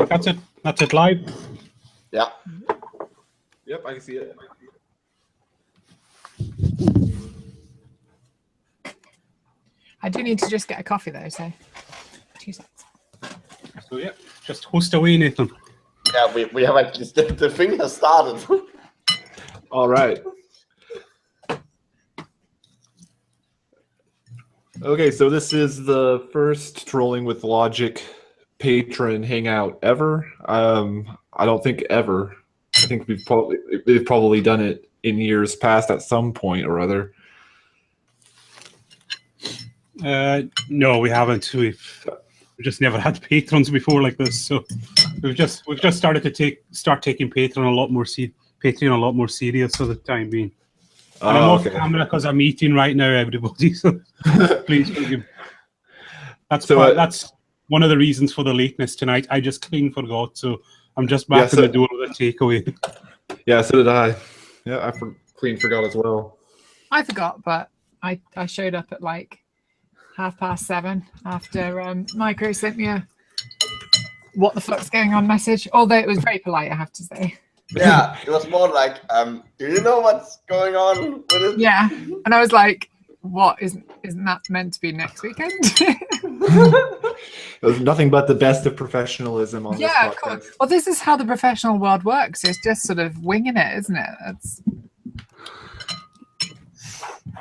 That's it. That's it live. Yeah. Yep, I can see it. I do need to just get a coffee though, so 2 seconds. So yeah, just host away, Nathan. Yeah, we have actually the thing has started. All right. Okay, so this is the first Trolling with Logic Patron Hangout ever. I don't think ever. I think they've probably done it in years past at some point or other. No, we haven't. We've just never had patrons before like this, so we've just started to start taking Patreon a lot more serious for the time being. And I'm off camera because I'm eating right now, everybody. So please forgive me. That's one of the reasons for the lateness tonight. I just clean forgot, so I'm just back in the door with a takeaway. Yeah, so did I. Yeah, I clean forgot as well. I forgot, but I showed up at like 7:30 after Micro sent me a "what the fuck's going on" message. Although it was very polite, I have to say. Yeah, it was more like, do you know what's going on with it? Yeah, and I was like, "What isn't that meant to be next weekend?" There's nothing but the best of professionalism on this podcast. Yeah, of course. Well, this is how the professional world works. It's just sort of winging it, isn't it?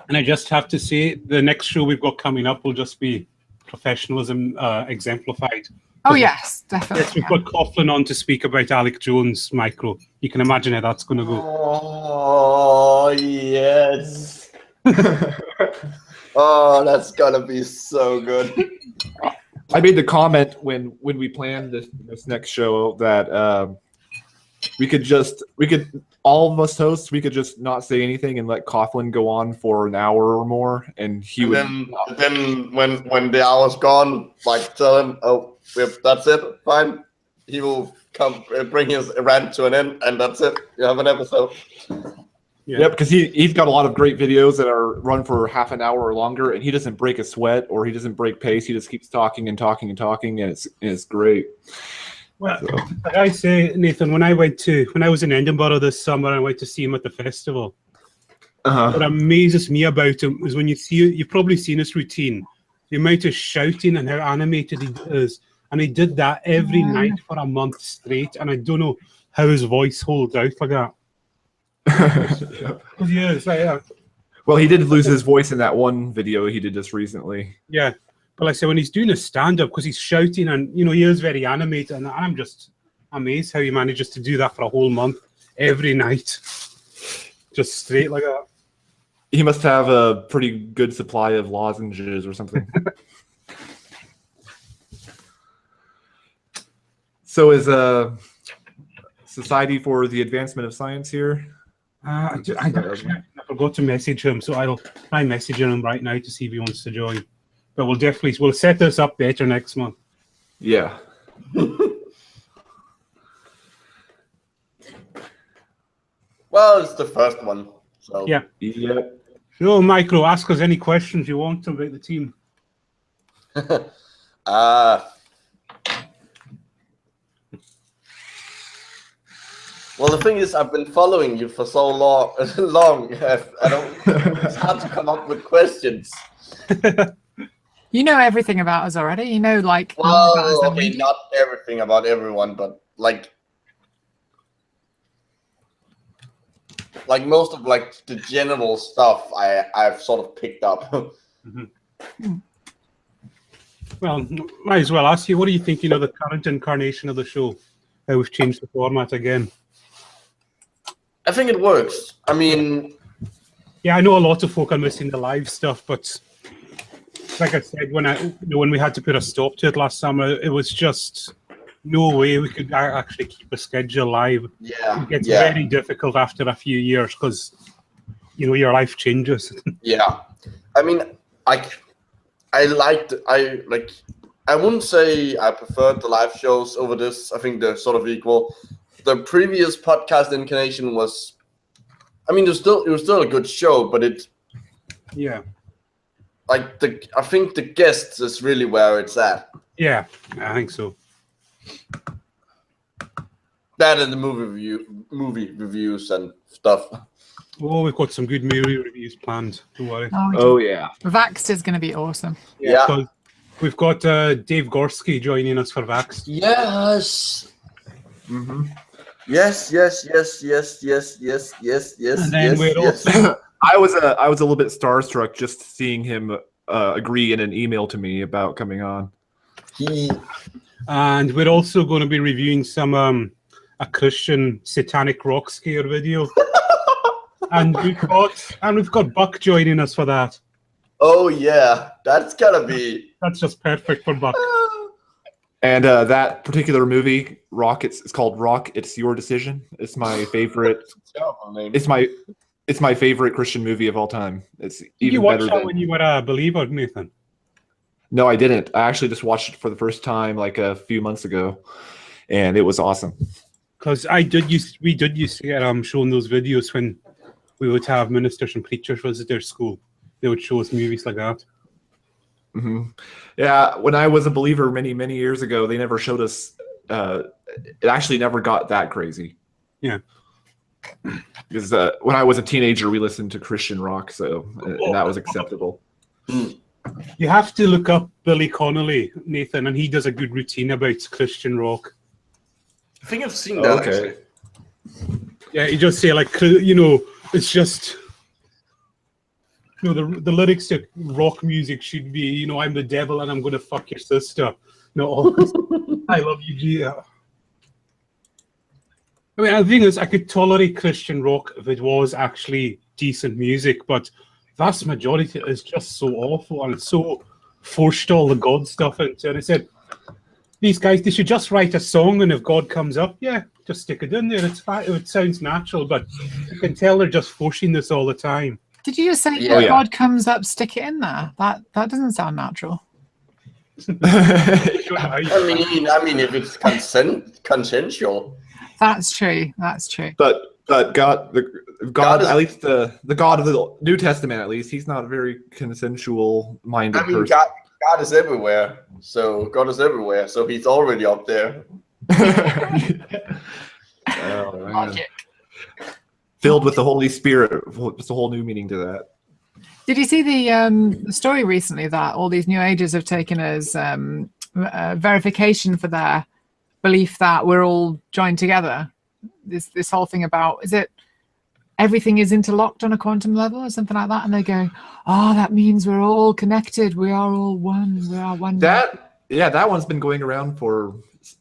And I just have to say, the next show we've got coming up will just be professionalism exemplified. Oh, yes, definitely. Yes, we've got Coughlin on to speak about Alec Jones' micro. You can imagine how that's going to go. Oh, yes. Oh, that's going to be so good. I made the comment when we planned this next show that we could all of us hosts, we could just not say anything and let Coughlin go on for an hour or more, and then when the hour's gone, like tell him, oh, that's it, fine. He will come bring his rant to an end, and that's it. You have an episode. Yeah, because he's got a lot of great videos that are run for half an hour or longer, and he doesn't break a sweat or he doesn't break pace. He just keeps talking and talking and talking, and it's great. Well, like I say, Nathan, when I was in Edinburgh this summer, I went to see him at the festival. What amazes me about him is when you've probably seen his routine, the amount of shouting and how animated he is. And he did that every night for a month straight, and I don't know how his voice holds out like that. Yeah, it's like, well, he did lose his voice in that one video he did just recently. Yeah, but like I say, when he's doing a stand-up, because he's shouting and he is very animated, and I'm just amazed how he manages to do that for a whole month every night, just straight like that. He must have a pretty good supply of lozenges or something. So is Society for the Advancement of Science here? I forgot to message him, so I'll try messaging him right now to see if he wants to join. But we'll set this up better next month. Yeah. Well, it's the first one, so yeah. Yep. So, Micro, ask us any questions you want about the team. Well, the thing is, I've been following you for so long. It's hard to come up with questions. You know everything about us already. You know, like, well, okay, not everything about everyone, but like most of like the general stuff I've sort of picked up. Well, might as well ask you, what do you think, the current incarnation of the show? How we've changed the format again? I think it works. I mean, yeah, I know a lot of folk are missing the live stuff, but like I said, when we had to put a stop to it last summer, it was just no way we could actually keep a schedule live. Yeah, it gets very difficult after a few years because your life changes. Yeah, I mean, I wouldn't say I preferred the live shows over this. I think they're sort of equal. The previous podcast incarnation was, I mean, it was still a good show, but I think the guests is really where it's at. Yeah, I think so. That and the movie reviews and stuff. Oh, we've got some good movie reviews planned. Don't worry. Oh yeah. Vaxxed is going to be awesome. Yeah. So we've got Dave Gorski joining us for Vax. Yes. Mm-hmm. Yes. And then we're yes. also I was a little bit starstruck just seeing him agree in an email to me about coming on. and we're also going to be reviewing some a Christian satanic rock scare video. and we've got Buck joining us for that. Oh yeah, that's gotta be. That's just perfect for Buck. And that particular movie, Rock, it's called Rock. It's Your Decision. It's my favorite. Terrible name. It's my favorite Christian movie of all time. It's Did even you watch better that than. when you were a believer, Nathan? No, I didn't. I actually just watched it for the first time like a few months ago, and it was awesome. Because we did used to get showing those videos when we would have ministers and preachers visit their school. They would show us movies like that. Mm-hmm. Yeah, when I was a believer many years ago, they never showed us. It actually never got that crazy. Yeah. Because when I was a teenager, we listened to Christian rock, so and that was acceptable. You have to look up Billy Connolly, Nathan, and he does a good routine about Christian rock. I think I've seen that. Okay. Actually. Yeah, you just say like, it's just, the lyrics to rock music should be, I'm the devil and I'm going to fuck your sister. I love you, G. I mean, the thing is, I could tolerate Christian rock if it was actually decent music, but vast majority is just so awful and it's so forced all the God stuff into it. I said, these guys, they should just write a song, and if God comes up, yeah, just stick it in there. It's fine. It sounds natural, but you can tell they're just forcing this all the time. Did you just say Yeah. if God comes up, stick it in there? That doesn't sound natural. I mean, if it's consensual. That's true. That's true. But God, God is- at least the God of the New Testament, at least he's not a very consensual-minded I mean, person. God is everywhere. So God is everywhere. So he's already up there. Oh, man. Logic. Filled with the Holy Spirit. Just a whole new meaning to that. Did you see the story recently that all these New Agers have taken as verification for their belief that we're all joined together? This whole thing about, is it everything is interlocked on a quantum level or something like that? And they go, oh, that means we're all connected. We are all one. We are one. That one's been going around for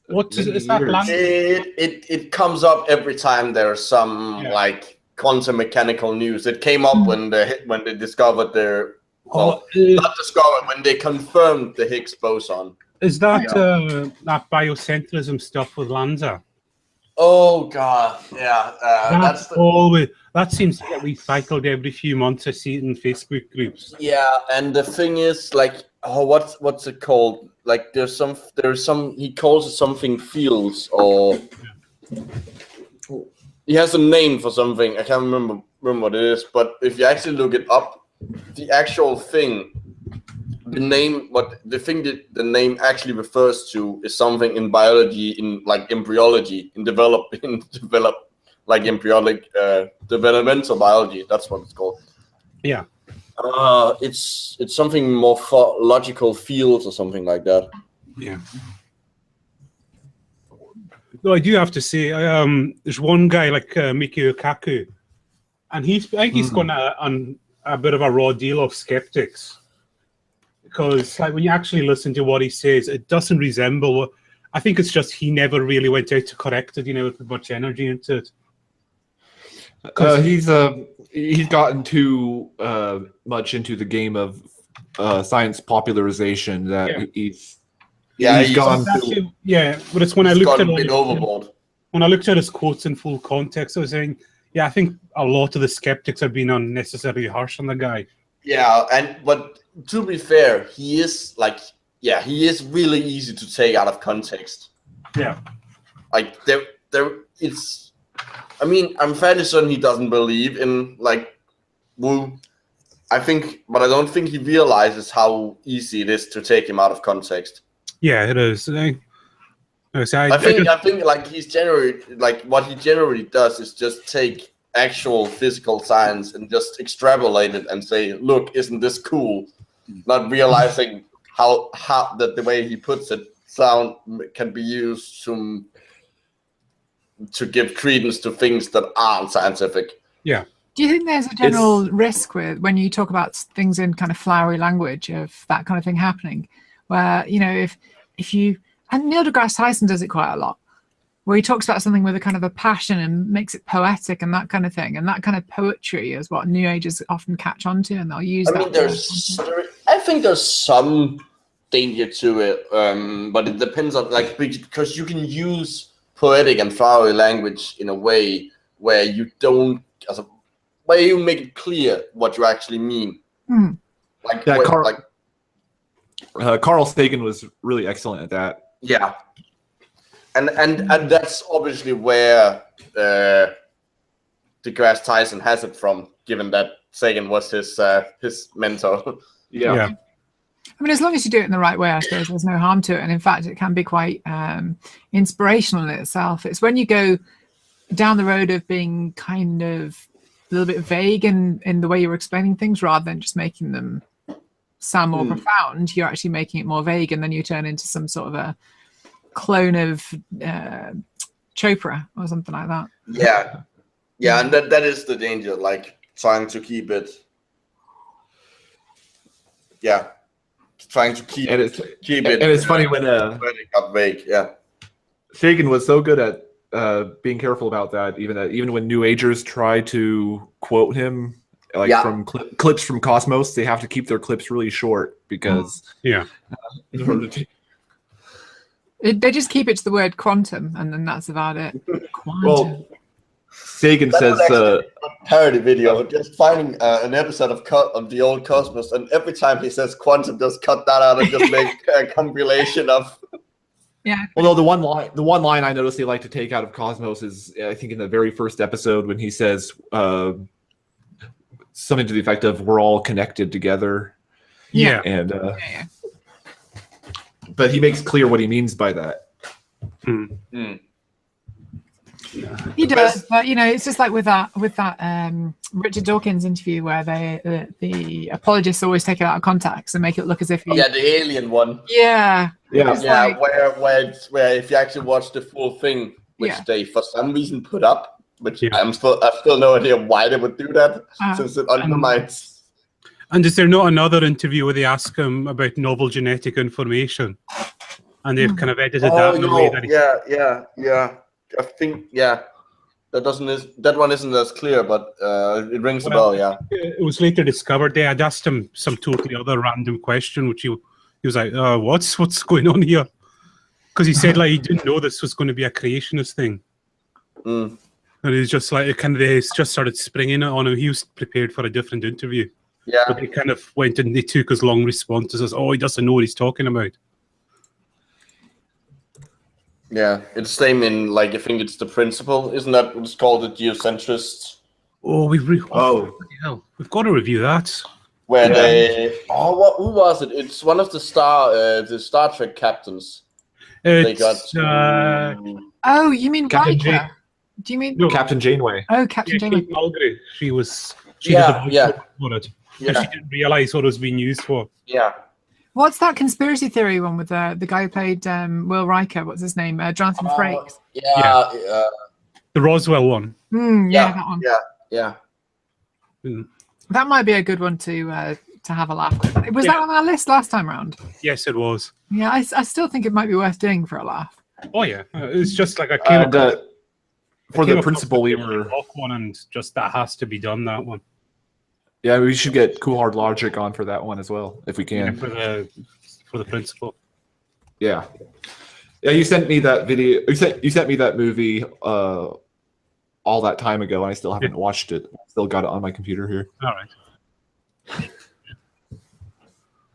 What many is that? years. It comes up every time there's some like quantum mechanical news. It came up when they discovered their not discovered, when they confirmed the Higgs boson. Is that that biocentrism stuff with Lanza? Oh god, yeah. That's always, that seems to get recycled every few months. I see it in Facebook groups. yeah, and the thing is, like, what's it called? Like, there's some he calls it something fields, or he has a name for something. I can't remember what it is. But if you actually look it up, the actual thing, the name that the name actually refers to is something in biology, in like embryology, in like embryonic developmental biology. That's what it's called. Yeah. It's something more for logical fields or something like that. Yeah. No, I do have to say, there's one guy like Mikio Kaku, and I think he's gone on a bit of a raw deal of skeptics, because like when you actually listen to what he says, it doesn't resemble. I think it's just he never really went out to correct it. He never put much energy into it. He's gotten too much into the game of science popularization that he's gone actually, but it's when I he's looked gone at a bit overboard. When I looked at his quotes in full context, I was saying, I think a lot of the skeptics are being unnecessarily harsh on the guy. Yeah, but to be fair, he is really easy to take out of context. Yeah, like it's. I mean, I'm fairly certain he doesn't believe in like woo. But I don't think he realizes how easy it is to take him out of context. Yeah, it is. So I think like he's generally like what he generally does is just take actual physical science and just extrapolate it and say, look, isn't this cool? Not realizing how that the way he puts it, sound can be used to give credence to things that aren't scientific. Yeah. Do you think there's a general risk with when you talk about things in kind of flowery language of that kind of thing happening, where, you know, if you, and Neil deGrasse Tyson does it quite a lot, where he talks about something with a kind of a passion and makes it poetic and that kind of thing, and that kind of poetry is what New Agers often catch on to, and they'll use that. I think there's some danger to it, but it depends on, like, because you can use poetic and flowery language in a way where you don't, where you make it clear what you actually mean. Mm. Carl Sagan was really excellent at that. Yeah. And that's obviously where deGrasse Tyson has it from, given that Sagan was his mentor. Yeah. I mean, as long as you do it in the right way, I suppose there's no harm to it. And in fact, it can be quite inspirational in itself. It's when you go down the road of being kind of a little bit vague in the way you're explaining things, rather than just making them sound more profound, you're actually making it more vague, and then you turn into some sort of a clone of Chopra or something like that. Yeah, and that is the danger, like trying to keep it. Yeah, trying to keep it. And it's funny when it got vague. Yeah, Sagan was so good at being careful about that. Even when New Agers try to quote him, like from clips from Cosmos, they have to keep their clips really short because in order to. They just keep it to the word quantum, and then that's about it. Quantum. Well, Sagan says a parody video, just finding an episode of the old Cosmos, and every time he says quantum, just cut that out and just make a compilation of. Yeah. Well, no, the one line I noticed they like to take out of Cosmos is, I think, in the very first episode when he says something to the effect of "We're all connected together." Yeah. And but he makes clear what he means by that. He does, but you know, it's just like with that Richard Dawkins interview where the apologists always take it out of context and make it look as if the alien one. Yeah. Like, where if you actually watch the full thing, which they for some reason put up, which I've still no idea why they would do that, since it undermines. And is there not another interview where they ask him about novel genetic information, and they've kind of edited that in a way that I think that one isn't as clear, but it rings a bell. Yeah, it was later discovered. They had asked him some totally other random question, which he was like, "What's going on here?" Because he said like he didn't know this was going to be a creationist thing, and he's just like they just started springing it on him. He was prepared for a different interview. Yeah, but they kind of went and they took his long responses as, "Oh, he doesn't know what he's talking about." Yeah, it's the same in, like, I think it's The Principle. Isn't that what's called, the geocentrists? Oh, we've got to review that. Where who was it? It's one of the Star Trek captains. They got. Oh, you mean Captain Riker? Do you mean Captain Janeway? Oh, Captain Janeway. Kate Mulgrew. She did the voice for it. Yeah. She didn't realize what it was being used for. Yeah. What's that conspiracy theory one with the guy who played Will Riker? What's his name? Jonathan Frakes. The Roswell one. That one. Yeah. That might be a good one to have a laugh with. Was that on our list last time round? Yes, it was. Yeah, I still think it might be worth doing for a laugh. Oh yeah, it's just like I came for the Principle we were one, and just that has to be done. That one. Yeah, we should get Cool Hard Logic on for that one as well, if we can. Yeah, for the Principle. Yeah. Yeah, you sent me that video. You sent me that movie all that time ago, and I still haven't watched it. Still got it on my computer here. All right.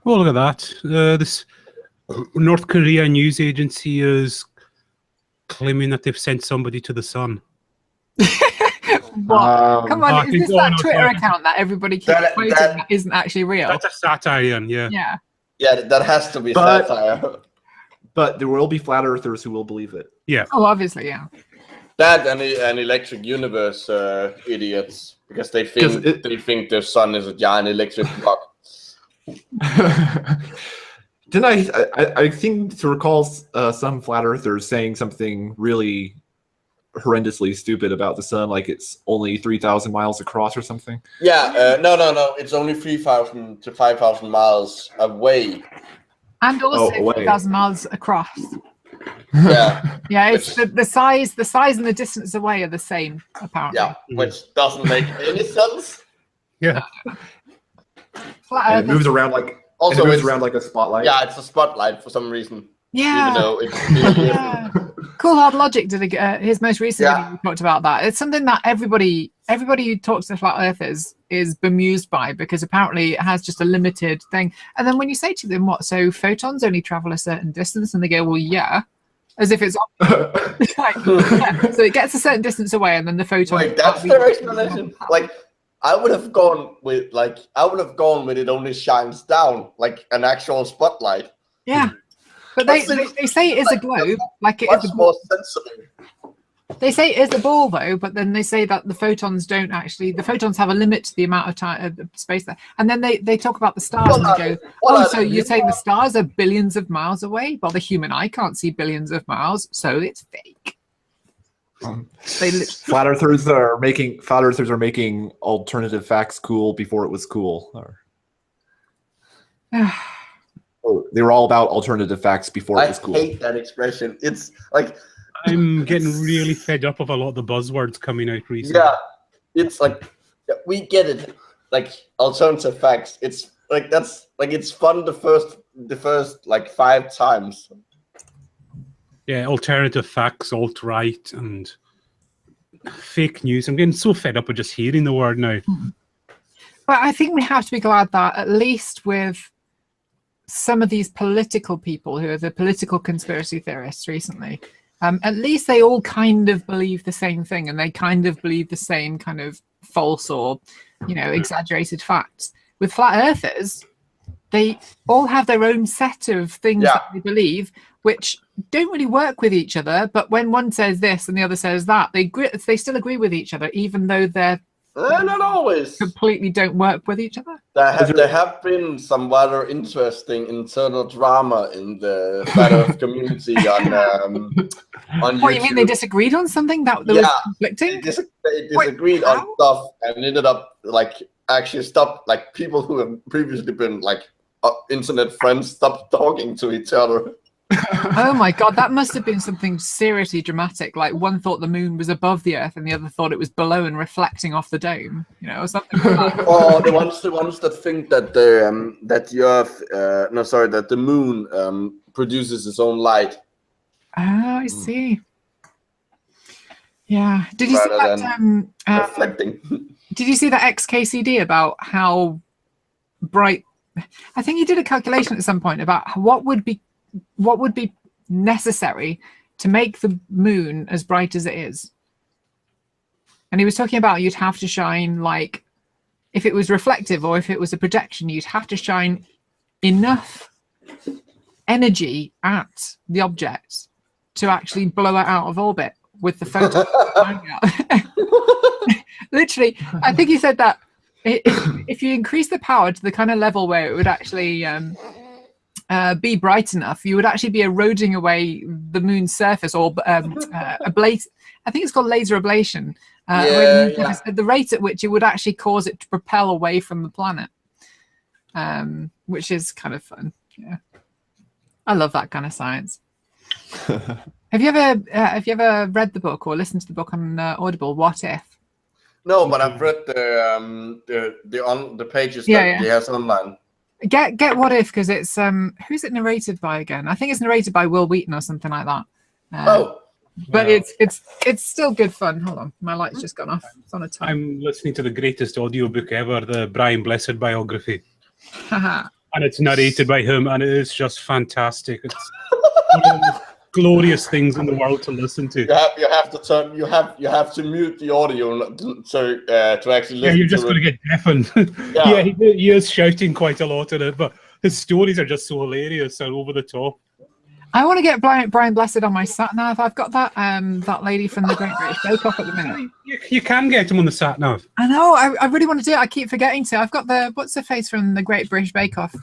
Well, look at that. This North Korea news agency is claiming that they've sent somebody to the sun. What? Come on, is this that Twitter account that everybody keeps quoting that isn't actually real? That's a satire, yeah. Yeah, that has to be satire. but there will be flat earthers who will believe it. Yeah. Oh, obviously, yeah. That and electric universe idiots, because they think their sun is a giant electric block. Didn't I think to recall some flat earthers saying something really horrendously stupid about the sun, like it's only 3,000 miles across or something? Yeah, no. It's only 3,000 to 5,000 miles away. And also 3,000 miles across. Yeah. Yeah, it's the size and the distance away are the same, apparently. Yeah, which doesn't make any sense. Yeah. And it moves around like a spotlight. Yeah, it's a spotlight for some reason. Yeah. Even though it's Yeah. Cool Hard Logic did his most recent video talked about that. It's something that everybody who talks to flat earthers is bemused by, because apparently it has just a limited thing. And then when you say to them, what, so photons only travel a certain distance? And they go, well, yeah. As if it's like, yeah. So it gets a certain distance away, and then the photon. Wait, that's their explanation. Like, I would have gone with it only shines down, like an actual spotlight. Yeah. But they say it is a globe, like it is a more ball. sensible. They say it is a ball, though, but then they say that the photons don't actually. The photons have a limit to the amount of time, space there. And then they talk about the stars and they go, "Oh, so you're saying the stars are billions of miles away? Well, the human eye can't see billions of miles, so it's fake." Flat earthers are making alternative facts cool before it was cool. They were all about alternative facts before it was cool. I hate that expression. It's like I'm getting really fed up of a lot of the buzzwords coming out recently. Yeah, it's like we get it. Like alternative facts. It's like it's fun the first like 5 times. Yeah, alternative facts, alt-right, and fake news. I'm getting so fed up with just hearing the word now. But I think we have to be glad that at least with some of these political people who are the political conspiracy theorists recently, at least they all kind of believe the same thing, and they kind of believe the same kind of false or, exaggerated facts. With flat earthers, they all have their own set of things that they believe, which don't really work with each other. But when one says this and the other says that, they still agree with each other, even though they're not always completely don't work with each other. There have been some rather interesting internal drama in the flat Earth community on YouTube. What, you mean they disagreed on something that was conflicting? They disagreed on stuff and ended up actually stopped, like people who have previously been like internet friends stopped talking to each other. Oh my god, that must have been something seriously dramatic. Like one thought the moon was above the Earth and the other thought it was below and reflecting off the dome, or something like that. Oh, the ones that think that the moon produces its own light. Oh, I see. Yeah. Did you see that reflecting? Did you see that XKCD about how bright? I think he did a calculation at some point about what would be necessary to make the moon as bright as it is. And he was talking about you'd have to shine, like, if it was reflective or if it was a projection, you'd have to shine enough energy at the object to actually blow it out of orbit with the photon. Literally, I think he said that if you increase the power to the kind of level where it would actually be bright enough, you would actually be eroding away the moon's surface, or ablate. I think it's called laser ablation. The rate at which it would actually cause it to propel away from the planet, which is kind of fun. Yeah, I love that kind of science. Have you ever read the book or listened to the book on Audible? What If? No, but I've read the pages that he has online. Get What If, because it's who's it narrated by again? I think it's narrated by Will Wheaton or something like that. But it's still good fun. Hold on, my light's just gone off. It's on a time. I'm listening to the greatest audiobook ever, the Brian Blessed biography. And it's narrated by him, and it is just fantastic. It's one of the glorious things in the world to listen to. You have to mute the audio to actually listen. Yeah, you're just going to get deafened. Yeah, he is shouting quite a lot in it, but his stories are just so hilarious and over the top. I want to get Brian Blessed on my sat nav. I've got that that lady from the Great British Bake Off at the minute. You can get him on the sat nav. I know. I really want to do it. I keep forgetting to. I've got the what's her face from the Great British Bake Off.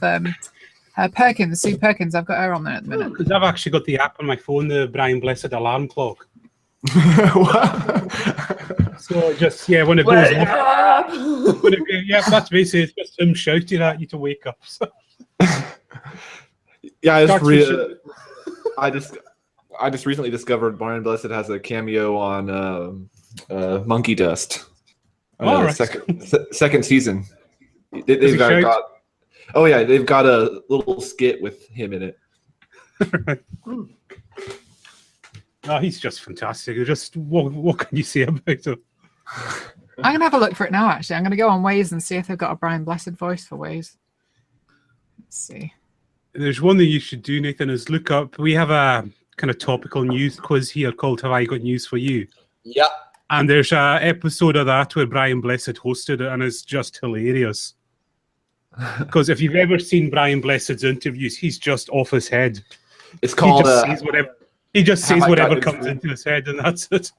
Perkins, Sue Perkins. I've got her on there at the minute. Because I've actually got the app on my phone, the Brian Blessed alarm clock. So just when it goes off, that's basically it's just him shouting at you to wake up. So. Yeah, I just recently discovered Brian Blessed has a cameo on Monkey Dust. Right. Second season. They've got a little skit with him in it. Oh, he's just fantastic. Just what can you say about him? I'm gonna have a look for it now. Actually, I'm gonna go on Waze and see if they've got a Brian Blessed voice for Waze. Let's see. There's one thing you should do, Nathan, is look up. We have a kind of topical news quiz here called "Have I Got News for You?" Yeah. And there's an episode of that where Brian Blessed hosted it, and it's just hilarious. Because if you've ever seen Brian Blessed's interviews, he's just off his head. It's called. He just says whatever comes into his head, and that's it.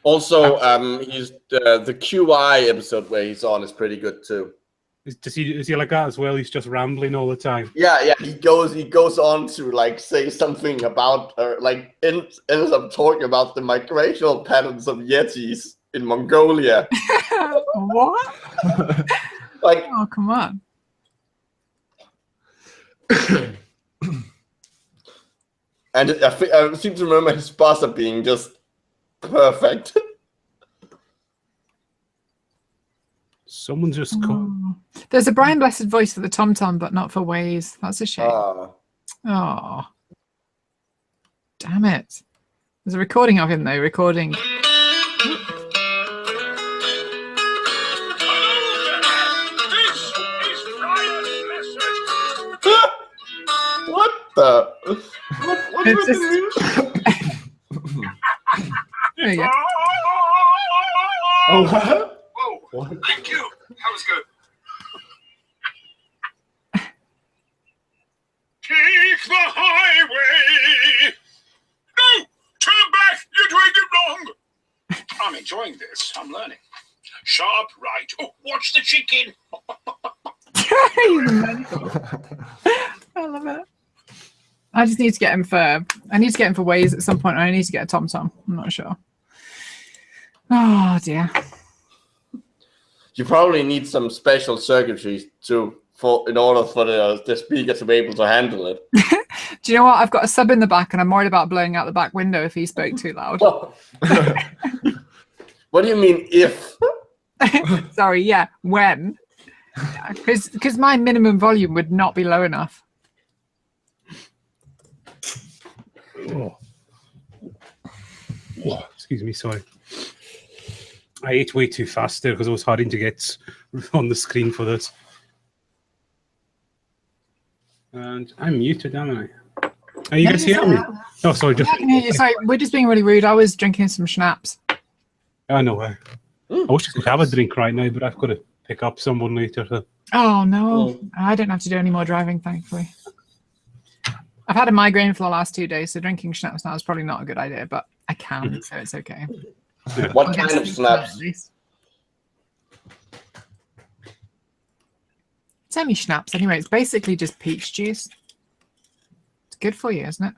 Also, he's the QI episode where he's on is pretty good too. Is he like that as well? He's just rambling all the time. Yeah. He goes on to like say something about like ends up talking about the migrational patterns of Yetis in Mongolia. What? Like, oh, come on. And I seem to remember his buzzer being just perfect. Someone just called. There's a Brian Blessed voice for the TomTom, but not for Waze. That's a shame. Oh, damn it! There's a recording of him though. Recording. What the? What It's just... There you go. Oh, what? What? Thank you. That was good. Take the highway. No, turn back. You're doing it wrong. I'm enjoying this. I'm learning. Sharp right. Oh, watch the chicken. I love it. I just need to get him for. I need to get him for Waze at some point, or I need to get a TomTom. I'm not sure. Oh dear. You probably need some special circuitry in order for the speaker to be able to handle it. Do you know what? I've got a sub in the back, and I'm worried about blowing out the back window if he spoke too loud. What do you mean if? Sorry, yeah, when? Because my minimum volume would not be low enough. Oh. Excuse me, sorry. I ate way too fast there because I was hurrying to get on the screen for this. And I'm muted, am I? Are you guys hearing me? Oh, sorry. I can hear you. Sorry, we're just being really rude. I was drinking some schnapps. I know. I wish I could have a drink right now, but I've got to pick up someone later. So. Oh, no. I don't have to do any more driving, thankfully. I've had a migraine for the last 2 days, so drinking schnapps now is probably not a good idea, but I can, so it's okay. Yeah. What kind of schnapps? It's only schnapps anyway. It's basically just peach juice. It's good for you, isn't it?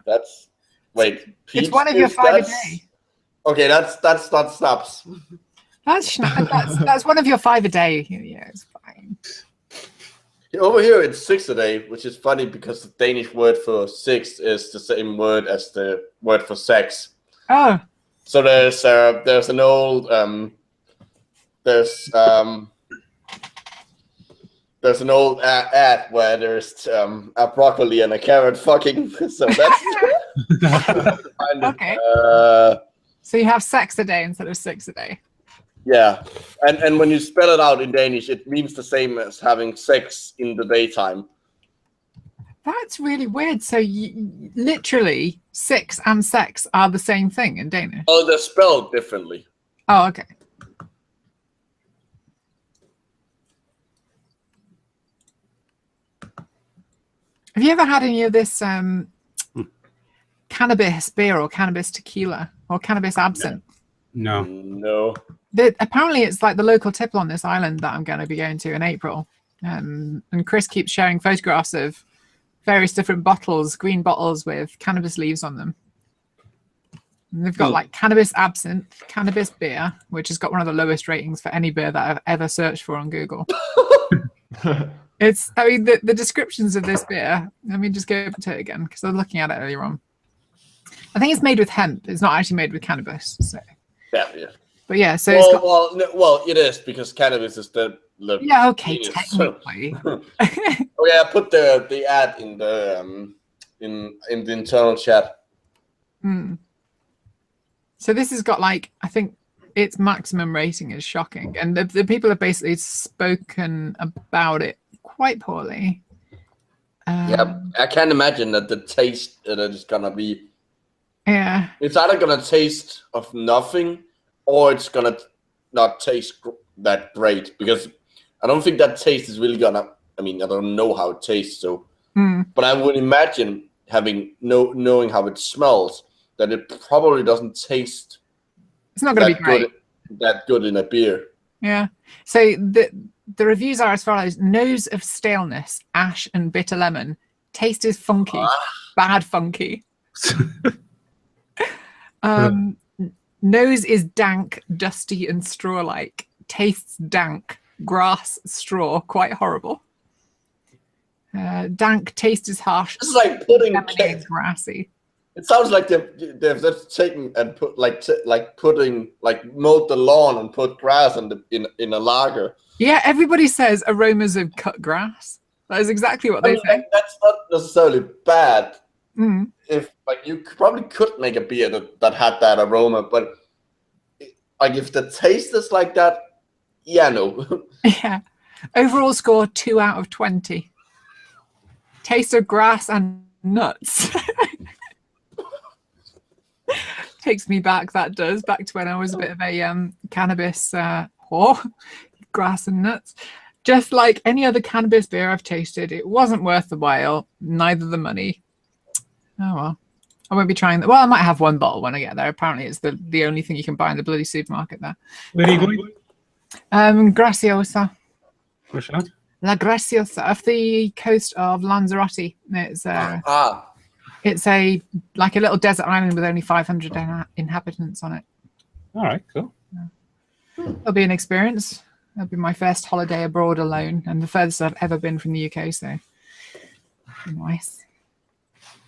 Peach it's one of your 5 a day. Okay, that's not snaps. That's one of your 5 a day. Yeah, it's fine. Over here it's 6 a day, which is funny because the Danish word for 6 is the same word as the word for sex. Oh. So there's an old ad where there's a broccoli and a carrot fucking. So that's kind of, okay. So you have sex a day instead of 6 a day. Yeah, and when you spell it out in Danish, it means the same as having sex in the daytime. That's really weird. So literally 6 and sex are the same thing in Danish? Oh, they're spelled differently. Oh, okay. Have you ever had any of this cannabis beer or cannabis tequila or cannabis absinthe? No. No. Apparently, it's like the local tipple on this island that I'm going to be going to in April. And Chris keeps sharing photographs of various different bottles, green bottles with cannabis leaves on them. And they've got like cannabis absinthe, cannabis beer, which has got one of the lowest ratings for any beer that I've ever searched for on Google. I mean, the descriptions of this beer, let me just go over to it again because I was looking at it earlier on. I think it's made with hemp. It's not actually made with cannabis. So. Yeah. But yeah, so well, it's got... well, it is because cannabis is the yeah, okay, genius, technically. So. Oh yeah, I put the ad in the in the internal chat. So this has got like, I think its maximum rating is shocking, and the people have basically spoken about it quite poorly. Yeah, I can't imagine that the taste that it's gonna be. Yeah, it's either gonna taste of nothing, or it's gonna not taste that great, because I don't think that taste is really gonna. I mean, I don't know how it tastes, so. But I would imagine knowing how it smells, that it probably doesn't taste. It's not going to be great. That good in a beer. Yeah. So the reviews are as follows: nose of staleness, ash and bitter lemon. Taste is funky, bad funky. Nose is dank, dusty and straw-like. Tastes dank, grass, straw, quite horrible. Dank, taste is harsh. This is like putting grassy. It sounds like they've just taken and put mowed the lawn and put grass in a lager. Yeah, everybody says aromas of cut grass. That is exactly what they say. That's not necessarily bad. If you probably could make a beer that had that aroma, but if the taste is like that, yeah, no. Yeah. Overall score 2 out of 20. Taste of grass and nuts. Takes me back, that does, back to when I was a bit of a cannabis whore. Grass and nuts. Just like any other cannabis beer I've tasted, it wasn't worth the while, neither the money. Oh well. I won't be trying that. Well, I might have one bottle when I get there. Apparently it's the only thing you can buy in the bloody supermarket there. Where are you going? Graciosa. Where's that? La Graciosa, off the coast of Lanzarote. It's a little desert island with only 500 inhabitants on it. All right, cool. It'll be an experience. It'll be my first holiday abroad alone, and the furthest I've ever been from the UK. So nice.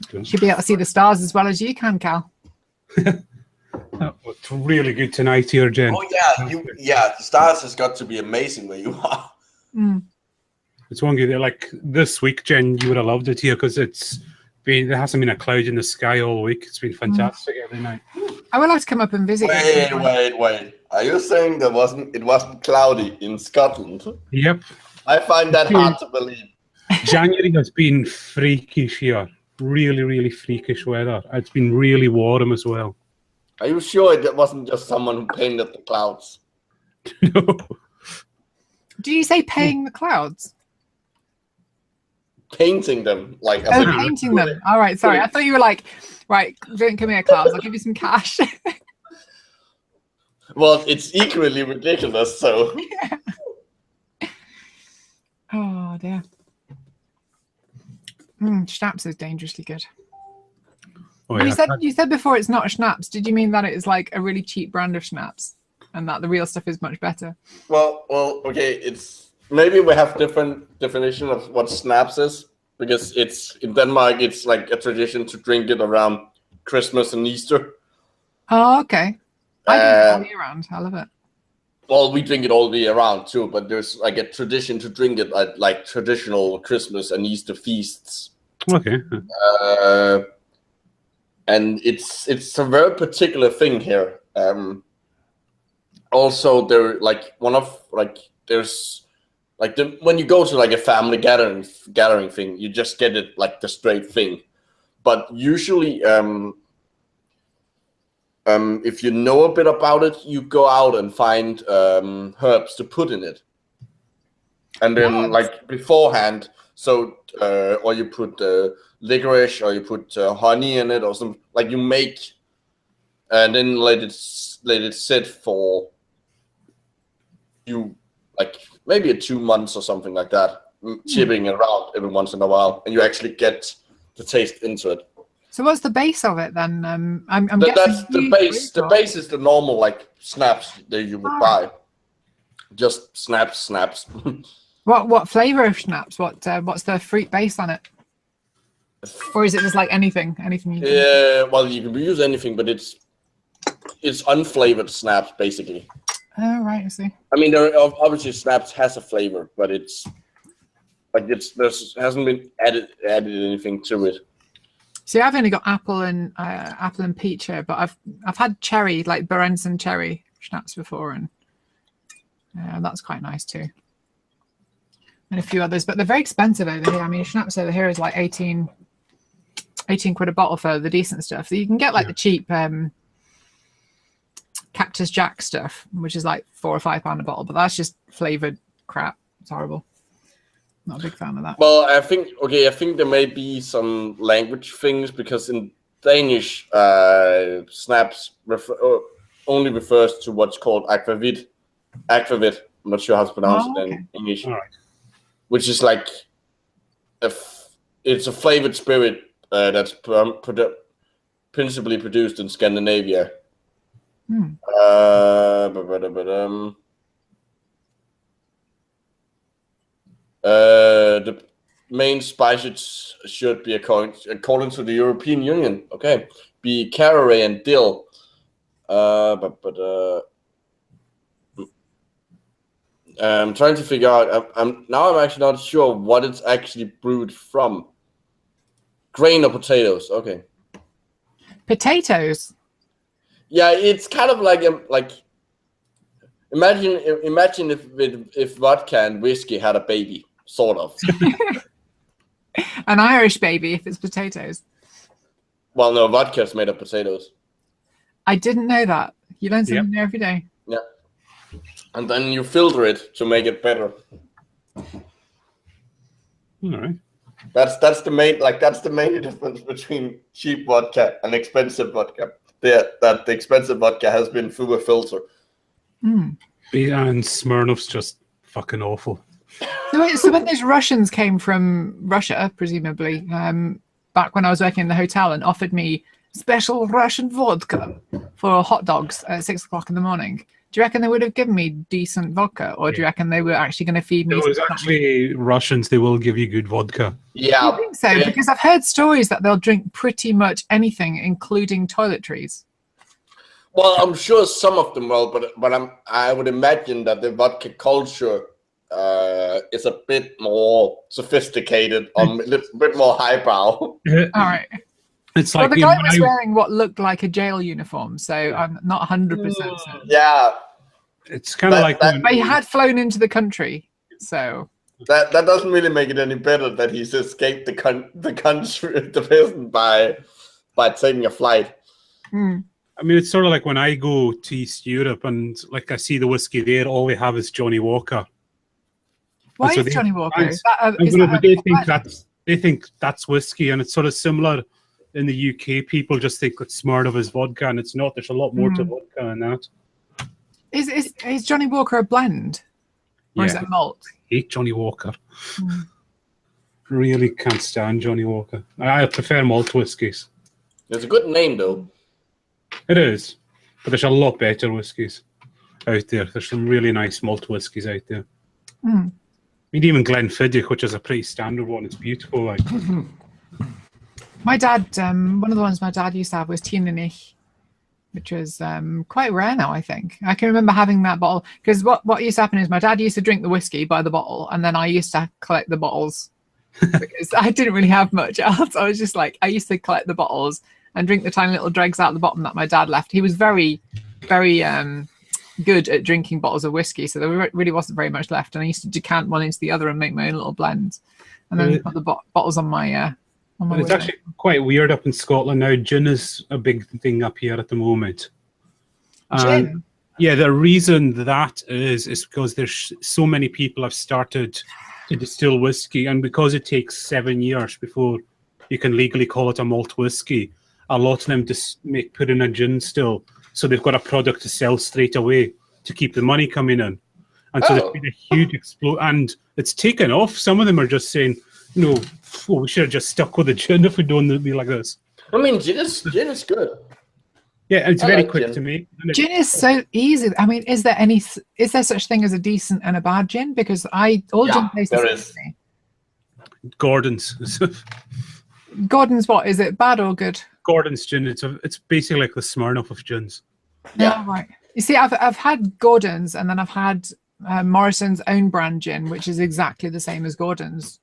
Good. Should be able to see the stars as well as you can, Cal. It's really good tonight here, Jen. Oh yeah, the stars has got to be amazing where you are. It's one good. Like this week, Jen, you would have loved it here because there hasn't been a cloud in the sky all week. It's been fantastic every night. I would like to come up and visit. Wait. Are you saying it wasn't cloudy in Scotland? Yep. I find that hard to believe. January has been freakish here. Really, really freakish weather. It's been really warm as well. Are you sure it wasn't just someone who painted the clouds? No. Did you say paying the clouds? Painting them, painting them. All right, sorry. I thought you were like, right, don't come here, clouds. I'll give you some cash. Well, it's equally ridiculous. So. Yeah. Oh dear. Schnapps is dangerously good. Oh, yeah. You said before it's not a schnapps. Did you mean that it is like a really cheap brand of schnapps, and that the real stuff is much better? Well, okay. It's maybe we have different definition of what schnapps is, because it's in Denmark. It's like a tradition to drink it around Christmas and Easter. Oh, okay. I drink it all year round. I love it. Well, we drink it all the year round too, but there's like a tradition to drink it at like traditional Christmas and Easter feasts. Okay. And it's a very particular thing here. Also, there when you go to like a family gathering thing, you just get it like the straight thing. But usually, if you know a bit about it, you go out and find herbs to put in it, and then like beforehand. So, or you put licorice or you put honey in it or something. Like you make and then let it sit for like maybe 2 months or something like that, chipping around every once in a while, and you actually get the taste into it. So what's the base of it then? I'm That's guessing the base. The base is the normal like snaps that you would buy. Just snaps. What flavor of schnapps? What's the fruit base on it? Or is it just like anything you can? Yeah, well, you can use anything, but it's unflavored snaps basically. Oh right, I see. I mean, there are, obviously snaps has a flavor, but it's like there hasn't been added anything to it. See, I've only got apple and peach here, but I've had cherry, like Berenson cherry schnapps before, and that's quite nice too. And a few others, but they're very expensive over here. I mean, schnapps over here is like 18 quid a bottle for the decent stuff. So you can get like the cheap Cactus Jack stuff, which is like £4 or £5 a bottle, but that's just flavored crap. It's horrible. Not a big fan of that. Well, I think there may be some language things, because in Danish, snaps only refers to what's called aquavit. Aquavit. I'm not sure how to pronounce it in English. All right. Which is like it's a flavored spirit that's principally produced in Scandinavia. The main spices should be according to the European Union. Okay, be caraway and dill. I'm trying to figure out. I'm actually not sure what it's actually brewed from. Grain or potatoes? Okay. Potatoes. Yeah, it's kind of like imagine if vodka and whiskey had a baby, sort of. An Irish baby, if it's potatoes. Well, no, vodka is made of potatoes. I didn't know that. You learn something new every day. Yeah. And then you filter it to make it better. All right. That's the main difference between cheap vodka and expensive vodka. That the expensive vodka has been through a filter. And Smirnoff's just fucking awful. So when those Russians came from Russia, presumably, back when I was working in the hotel and offered me special Russian vodka for hot dogs at 6 o'clock in the morning, do you reckon they would have given me decent vodka, or do you reckon they were actually going to feed me? It was actually Russians. They will give you good vodka. Yeah, I think so, because I've heard stories that they'll drink pretty much anything, including toiletries. Well, I'm sure some of them will, but I would imagine that the vodka culture is a bit more sophisticated, a bit more highbrow. All right. It's like the guy was wearing what looked like a jail uniform, so I'm not 100% certain. Yeah. It's kind of like... But he had flown into the country, so... That doesn't really make it any better that he's escaped the country, the prison by taking a flight. I mean, it's sort of like when I go to East Europe and like I see the whiskey there, all we have is Johnny Walker. Why is Johnny Walker? They think that's whiskey, and it's sort of similar in the UK. People just think it's Smirnoff as vodka, and it's not. There's a lot more to vodka than that. Is Johnny Walker a blend? Or is it a malt? I hate Johnny Walker. Really can't stand Johnny Walker. I prefer malt whiskies. It's a good name, though. It is. But there's a lot better whiskies out there. There's some really nice malt whiskies out there. I mean, even Glenfiddich, which is a pretty standard one, it's beautiful. Like. My dad, one of the ones my dad used to have was Tienenich, which was quite rare now, I think. I can remember having that bottle, because what used to happen is my dad used to drink the whiskey by the bottle, and then I used to collect the bottles because I didn't really have much else. I was just like, I used to collect the bottles and drink the tiny little dregs out the bottom that my dad left. He was very, very good at drinking bottles of whiskey, so there really wasn't very much left. And I used to decant one into the other and make my own little blends, and then put the bottles on my. But it's actually quite weird up in Scotland now. Gin is a big thing up here at the moment. Gin? Yeah, the reason that is because there's so many people have started to distill whiskey, and because it takes 7 years before you can legally call it a malt whiskey. A lot of them just put in a gin still, so they've got a product to sell straight away to keep the money coming in. And so there's been a huge explosion, and it's taken off. Some of them are just saying, "No, we should have just stuck with the gin if we don't be like this." I mean, gin is good. Yeah, and it's I very like quick gin. to make. Gin is so easy. I mean, is there such thing as a decent and a bad gin? Because gin tastes the there same is. to me. Gordon's. Gordon's what? Is it bad or good? Gordon's gin. It's basically like the Smirnoff of gins. Yeah. Oh, right. You see, I've had Gordon's, and then I've had Morrison's own brand gin, which is exactly the same as Gordon's.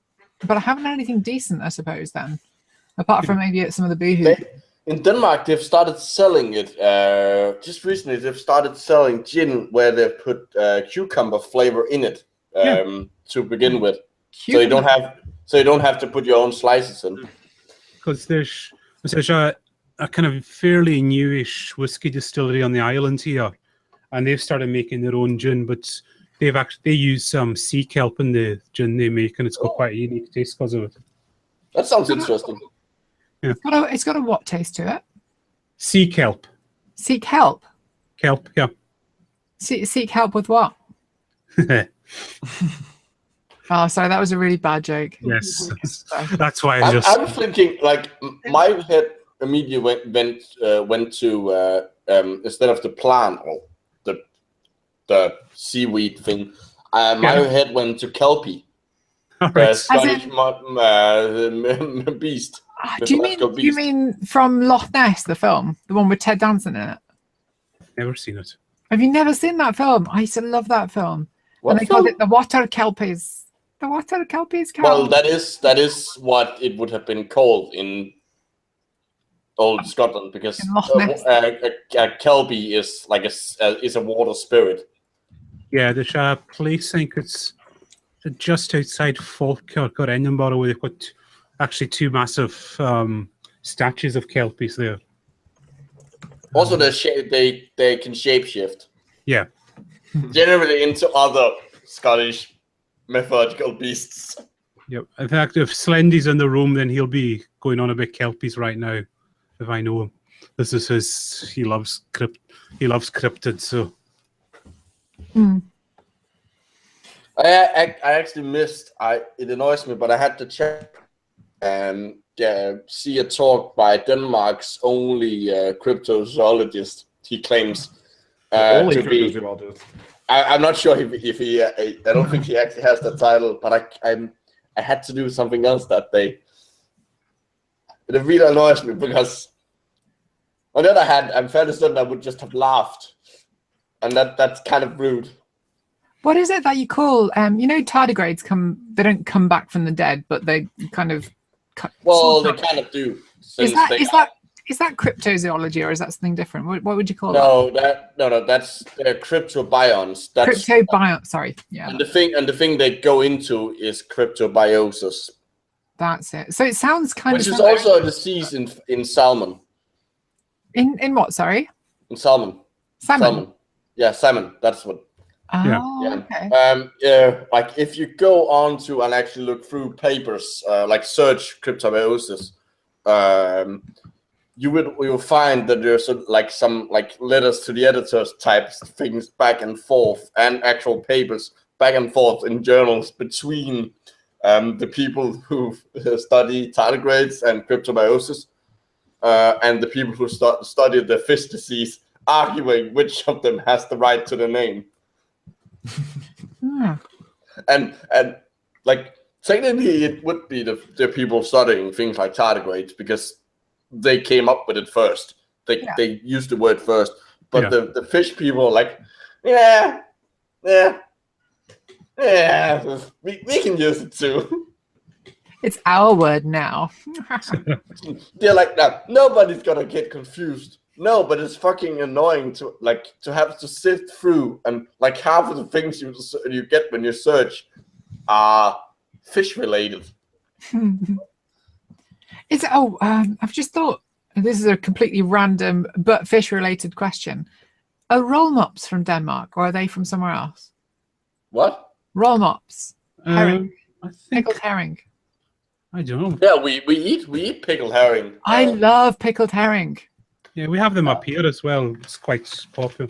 But I haven't had anything decent, I suppose, then. Apart from maybe at some of the Boohoo. In Denmark, they've started selling it. Just recently, they've started selling gin where they've put cucumber flavor in it to begin with. So you don't have to put your own slices in. Because there's a kind of fairly newish whiskey distillery on the island here, and they've started making their own gin, but they use some sea kelp in the gin they make, and it's got quite a unique taste because of it. That sounds interesting. Yeah. It's got a what taste to it? Sea kelp. Seek help. Kelp, yeah. Seek help with what? Oh, sorry, that was a really bad joke. Yes, that's why I I'm thinking like my head immediately went to instead of the plant or the seaweed thing, my head went to kelpie, Scottish beast. Do you mean from Loch Ness, the film, the one with Ted Danson in it? Never seen it. Have you never seen that film? I used to love that film. What and they called it the Water Kelpies. The Water Kelpies. Well, that is what it would have been called in old Scotland, because a kelpie is like is a water spirit. Yeah, there's a place, I think it's just outside Falkirk or Edinburgh, where they've got actually two massive statues of kelpies there. Also, they can shapeshift. Yeah. Generally into other Scottish mythological beasts. Yep. In fact, if Slendy's in the room, then he'll be going on about kelpies right now, if I know him. This is he loves cryptids, so. I actually missed. It annoys me, but I had to check and see a talk by Denmark's only cryptozoologist. He claims Only to be. cryptozoologist. I'm not sure if he. I don't think he actually has that title, but I had to do something else that day. It really annoys me because, on the other hand, I'm fairly certain I would just have laughed, and that's kind of rude. What is it that you call? Tardigrades they don't come back from the dead, but they kind of. Well, they kind of do. Is that cryptozoology, or is that something different? What would you call that? No, that's cryptobionts. That's cryptobionts. Sorry, yeah. And the thing they go into is cryptobiosis. That's it. So it sounds kind which of. Which is also a disease in salmon. In what? Sorry. In salmon. Salmon. Yeah, salmon. That's what. Oh, okay. Like if you go on to and actually look through papers, like search cryptobiosis, you will find that there's some letters to the editors type things back and forth, and actual papers back and forth in journals between the people who study tardigrades and cryptobiosis and the people who study the fish disease, arguing which of them has the right to the name. And like technically it would be the people studying things like tardigrades, because they came up with it first. They used the word first, but the fish people are like, yeah, we can use it too. It's our word now. They're like, no, nobody's gonna get confused. No, but it's fucking annoying to have to sift through, and like half of the things you get when you search are fish related. I've just thought, this is a completely random but fish related question. Are roll mops from Denmark, or are they from somewhere else? What? Roll mops. Herring. I think Pickled herring. I don't know. Yeah, we eat pickled herring. I love pickled herring. Yeah, we have them up here as well. It's quite popular.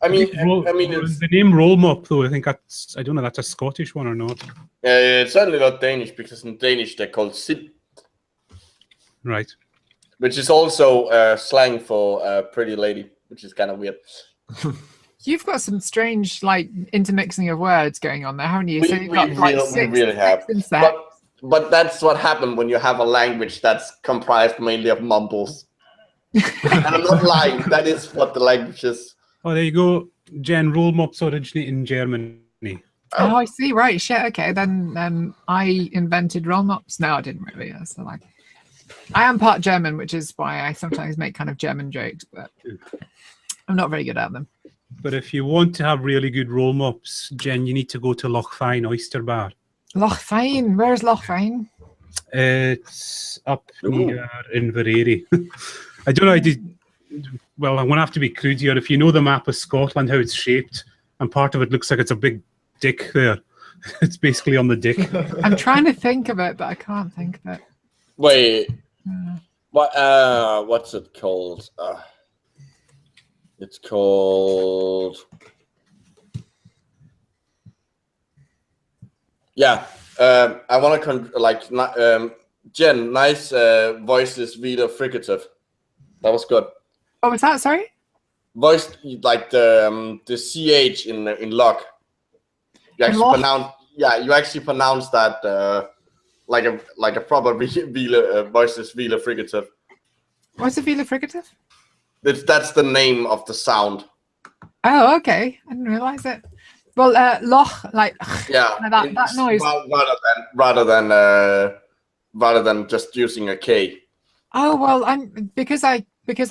I mean, It's the name roll mop though. I think I don't know, that's a Scottish one or not. it's certainly not Danish because in Danish they're called sild, Right. which is also slang for pretty lady, which is kind of weird. You've got some strange like intermixing of words going on there, haven't you? We, So you've we, got like really, six, we really have. six insects. But that's what happened when you have a language that's comprised mainly of mumbles. And I'm not lying. That is what the language is. Oh, there you go. Jen, roll mops originate in Germany. Oh, I see. Right. Shit. Okay. Then I invented roll mops. No, I didn't really. Yeah, so like, I am part German, which is why I sometimes make kind of German jokes, but I'm not very good at them. But if you want to have really good roll mops, Jen, you need to go to Loch Fyne Oyster Bar. Loch Fyne. Where's Loch Fyne? It's up near Inverary. I don't know. Well, I'm going to have to be crude here. If you know the map of Scotland, how it's shaped, and part of it looks like it's a big dick there. It's basically on the dick. I'm trying to think of it, but I can't think of it. Wait. What's it called? It's called. Yeah. I want to Jen. Nice voices via fricative. That was good. Oh, was that? Sorry. Voice like the ch in lock. You actually pronounce. Yeah, you actually pronounce that like a proper voices via fricative. What's a vela fricative? That's the name of the sound. Oh, okay. I didn't realize it. Well, loch, like yeah, that noise. Rather than just using a K. Oh well, because I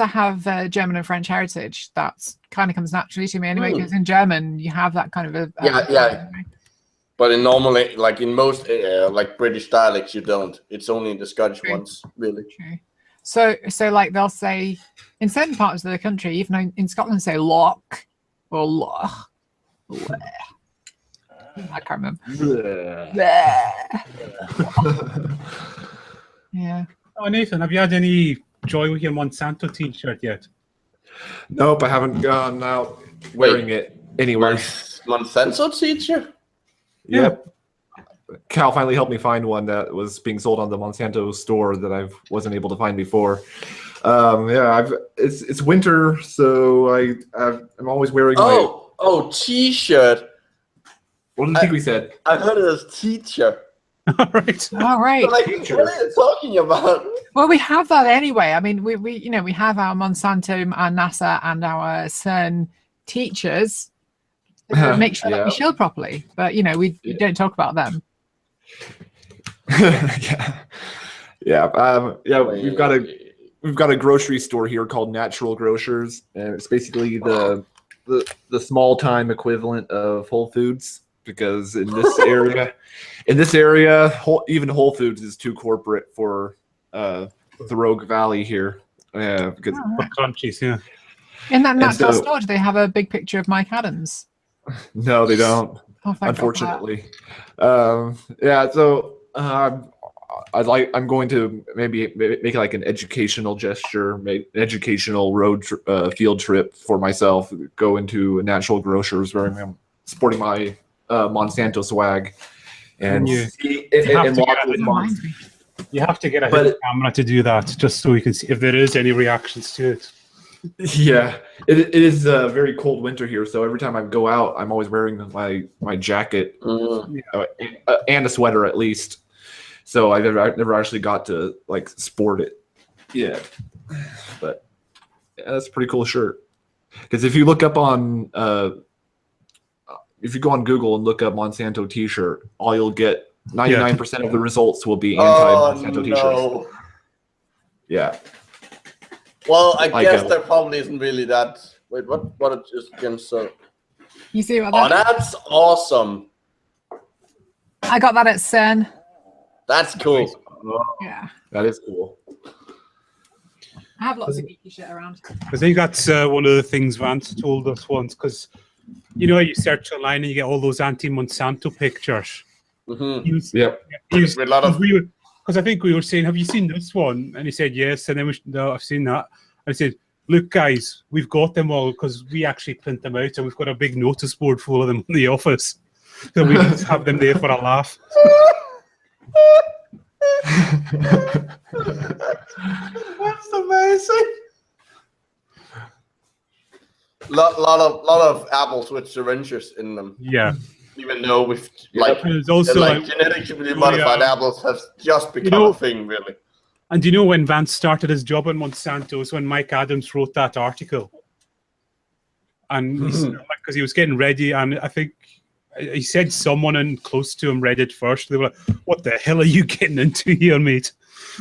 have German and French heritage. That kind of comes naturally to me anyway. Because in German, you have that kind of yeah. But in normally, like in most like British dialects, you don't. It's only in the Scottish ones, really. True. So like they'll say in certain parts of the country, even though in Scotland, say loch or loch. I can't remember. Yeah. Oh, Nathan, have you had any joy with your Monsanto t-shirt yet? Nope, I haven't gone out wearing it anywhere. Monsanto teacher? Yep. Cal finally helped me find one that was being sold on the Monsanto store that I wasn't able to find before. It's winter, so I'm always wearing my t-shirt. What do you think we said? I heard it as teacher. All right. All right. Like, what are you talking about? Well, we have that anyway. I mean, we have our Monsanto, our NASA, and our CERN teachers. Make sure that we show properly, but we don't talk about them. We've got a grocery store here called Natural Grocers, and it's basically the small time equivalent of Whole Foods, because in this area, even Whole Foods is too corporate for the Rogue Valley here. Because countries, yeah. In that natural store, do they have a big picture of Mike Adams? No, they don't. Oh, unfortunately. I'm going to maybe make like an educational gesture, make an educational road field trip for myself. Go into Natural Grocers where I'm sporting my Monsanto swag, and you have to get a hidden camera to do that, just so we can see if there is any reactions to it. Yeah, it is a very cold winter here, so every time I go out, I'm always wearing my jacket and a sweater at least. So I've never actually got to like sport it yet, but that's a pretty cool shirt. Because if you look up on if you go on Google and look up Monsanto T-shirt, all you'll get 99% of the results will be anti-Monsanto T-shirts. Yeah. Well, I guess there probably isn't really that. Wait, what it just again? So you see what that? Oh, that's awesome. I got that at CERN. That's cool. Yeah. That is cool. I have lots of geeky shit around. I think that's one of the things Vance told us once, because you search online and you get all those anti-Monsanto pictures. Mm-hmm. Yep. With a lot of because I think we were saying, have you seen this one? And he said yes, and then no, I've seen that. I said, look, guys, we've got them all because we actually print them out, and we've got a big notice board full of them in the office, so we just have them there for a laugh. That's amazing. Lot of apples with syringes in them. Yeah. Even though we've like, there's also like genetically modified apples have just become a thing, really. And do you know when Vance started his job in Monsanto is when Mike Adams wrote that article? And because he was getting ready, and I think he said someone in close to him read it first. They were like, "What the hell are you getting into here, mate?"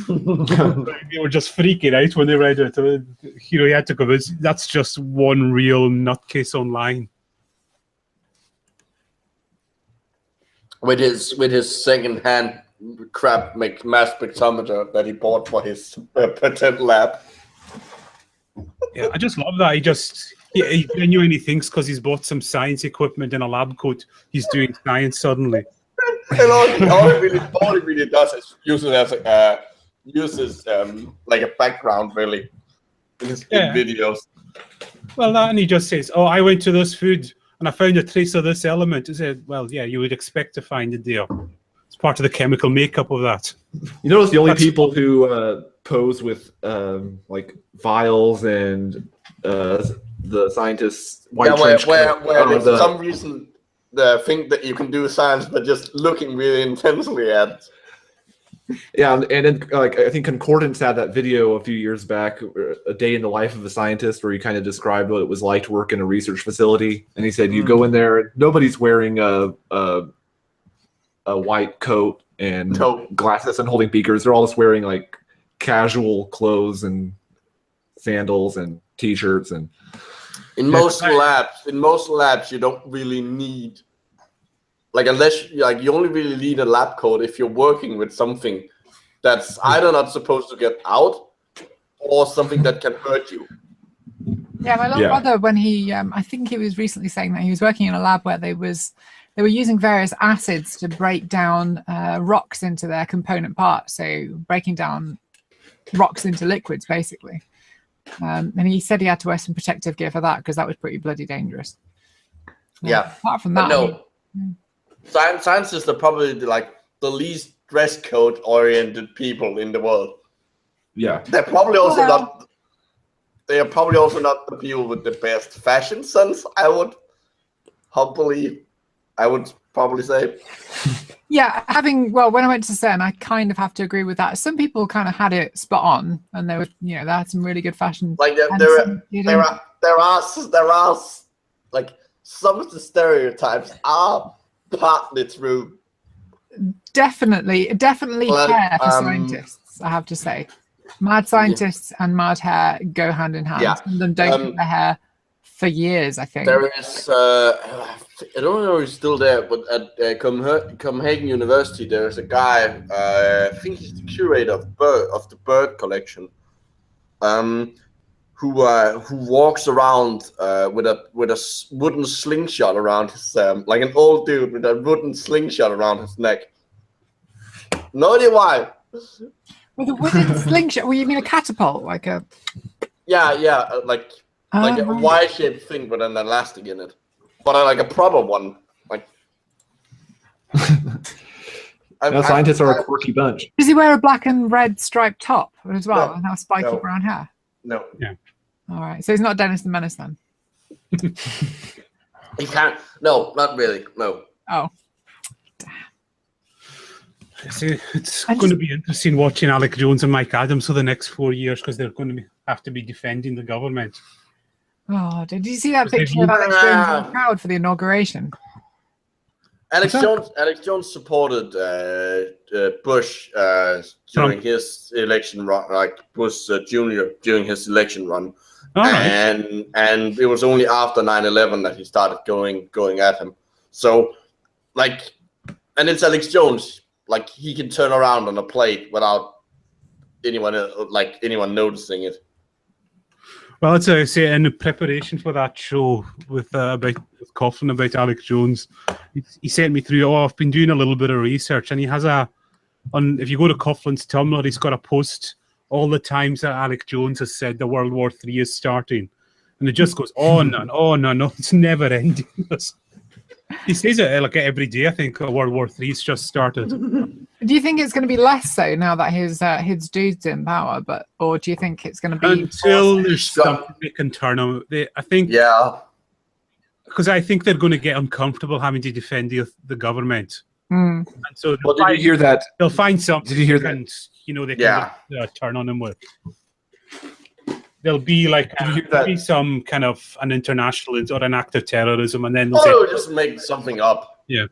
They were just freaking out when they read it. You know, he had to convince. That's just one real nutcase online. With his second-hand crap mass spectrometer that he bought for his patent lab. Yeah, I just love that. He genuinely thinks because he's bought some science equipment in a lab coat, he's doing science suddenly. And all he really does is use it as like a background, really, in his videos. Well, that, and he just says, "Oh, I went to this food and I found a trace of this element." He said, "Well, yeah, you would expect to find it there. It's part of the chemical makeup of that." You notice the only people who pose with like vials and the scientists white trench where for some reason they think that you can do science but just looking really intensely at it. Yeah, and then like I think Concordance had that video a few years back, a day in the life of a scientist, where he kind of described what it was like to work in a research facility. And he said, you go in there, nobody's wearing a white coat and glasses and holding beakers. They're all just wearing like casual clothes and sandals and t-shirts. And in most labs, you don't really need, like, unless like you only really need a lab coat if you're working with something that's either not supposed to get out or something that can hurt you. Yeah, my little brother, when he, I think he was recently saying that he was working in a lab where they were using various acids to break down rocks into their component parts, so breaking down rocks into liquids, basically. And he said he had to wear some protective gear for that because that was pretty bloody dangerous. Yeah. Apart from that, no. Scientists are probably like the least dress code oriented people in the world. Yeah. They're probably also not. They are probably also not the people with the best fashion sense. I would probably say. Yeah, when I went to CERN, I kind of have to agree with that. Some people kind of had it spot on, and they were, they had some really good fashion. Like there are like some of the stereotypes are partly true. Definitely hair for scientists, I have to say. Mad scientists and mad hair go hand in hand. Yeah. Some of them don't keep their hair for years, I think. There is, I don't know if he's still there, but at Copenhagen University, there's a guy, I think he's the curator of the bird collection, who walks around with a wooden slingshot around his, like an old dude with a wooden slingshot around his neck. No idea why. With a wooden slingshot? Well, you mean a catapult, like a? Yeah, like a Y-shaped thing with an elastic in it, but like a proper one. Like, scientists are a quirky bunch. Does he wear a black and red striped top as well, and have spiky brown hair? No. Yeah. All right, so he's not Dennis the Menace then. He can't. No, not really. No. Oh. See, it's going to be interesting watching Alex Jones and Mike Adams for the next 4 years because they're going to have to be defending the government. Oh, did you see that picture of Alex Jones in the crowd for the inauguration? Alex Jones supported Bush during his election run, like Bush Jr. during his election run, and it was only after 9/11 that he started going at him. So, like, and it's Alex Jones. Like, he can turn around on a plate without anyone noticing it. Well, as I say, in preparation for that show with Coughlin about Alex Jones, he sent me through. Oh, I've been doing a little bit of research, and he has a if you go to Coughlin's Tumblr, he's got a post all the times that Alex Jones has said the World War III is starting, and it just goes on and on and on. It's never ending. He says it like every day. I think World War III's just started. Do you think it's going to be less so now that his dude's in power, or do you think it's going to be until there's something they can turn on? I think, Yeah. because I think they're going to get uncomfortable having to defend the government, Mm. and so Well, did you hear that? they'll find something. Did you hear that? And, they can turn on him with. There'll be like there'll be some kind of an international or an act of terrorism, and then they'll say, just make something up. yeah.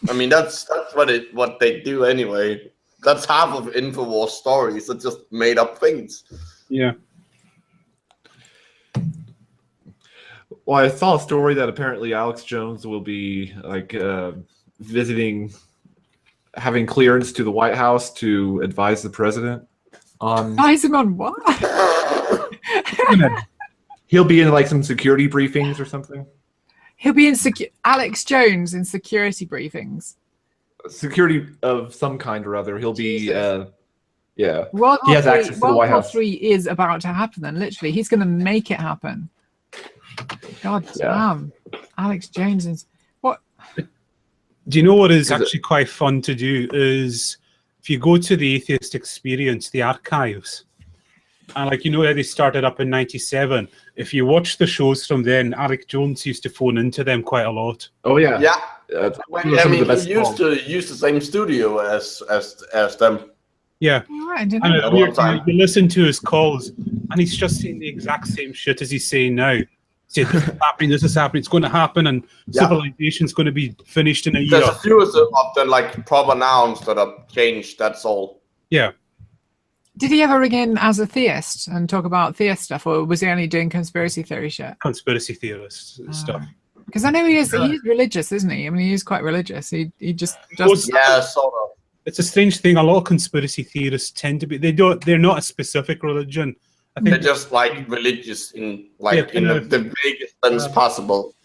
I mean, that's what they do anyway. That's half of Infowars stories. It's just made up things. Yeah. Well, I saw a story that apparently Alex Jones will be like visiting, having clearance to the White House to advise the president on. Advise him on what? He'll be in like some security briefings or something. He'll be in Alex Jones in security briefings. Security of some kind or other. He'll be, yeah. World He has War access to the World White War House. III is about to happen. Then literally, he's going to make it happen. God damn, Alex Jones is what? Do you know what is actually quite fun to do is if you go to the Atheist Experience, the archives, and like how they started up in '97. If you watch the shows from then, Alex Jones used to phone into them quite a lot. Oh yeah. Yeah. Some I of mean, the best he used to use the same studio as them. Yeah. All right, I didn't And know. it's weird, you listen to his calls, and he's just saying the exact same shit as he's saying now. He said, this is happening, it's going to happen, and civilization's going to be finished in a year. There's a few of the like proper nouns that are changed. That's all. Yeah. Did he ever ring in as a theist and talk about theist stuff, or was he only doing conspiracy theory shit? Conspiracy theorist stuff. Because I know he is religious, isn't he? I mean, he is quite religious. He just does. Yeah, sort of. It's a strange thing. A lot of conspiracy theorists tend to be. They're not a specific religion. I think They're just like religious in the vaguest sense possible.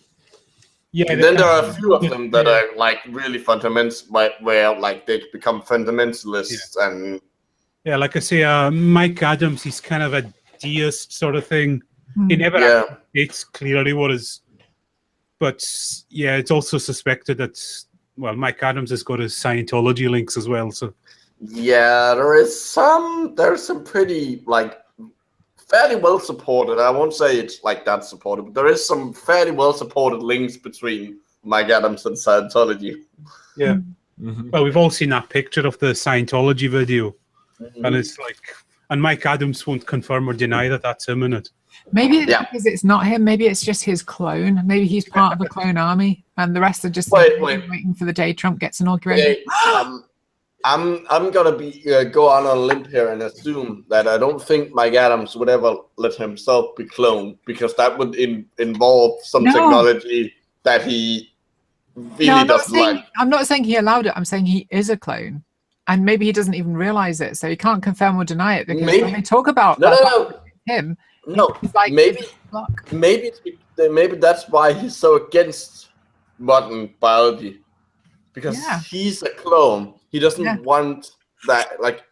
Yeah. And then there are a few of them that are like really fundamental, where like they become fundamentalists and. Yeah, like I say, Mike Adams, he's kind of a deist sort of thing. He never actually states clearly what is. But yeah, it's also suspected that Mike Adams has got his Scientology links as well. So yeah, there's some pretty like fairly well supported. I won't say it's like that supported, but there is some fairly well supported links between Mike Adams and Scientology. Yeah. Mm-hmm. Well, we've all seen that picture of the Scientology video, and it's like, and Mike Adams won't confirm or deny that that's him in it. Maybe it's because it's not him. Maybe it's just his clone. Maybe he's part of a clone army, and the rest are just waiting for the day Trump gets inaugurated. I'm gonna go on a limb here and assume that I don't think Mike Adams would ever let himself be cloned, because that would involve some technology that he really doesn't like. I'm not saying he allowed it. I'm saying he is a clone, and maybe he doesn't even realize it, so he can't confirm or deny it. Because when they talk about him. No, like, maybe that's why he's so against modern biology, because he's a clone. He doesn't want that, like.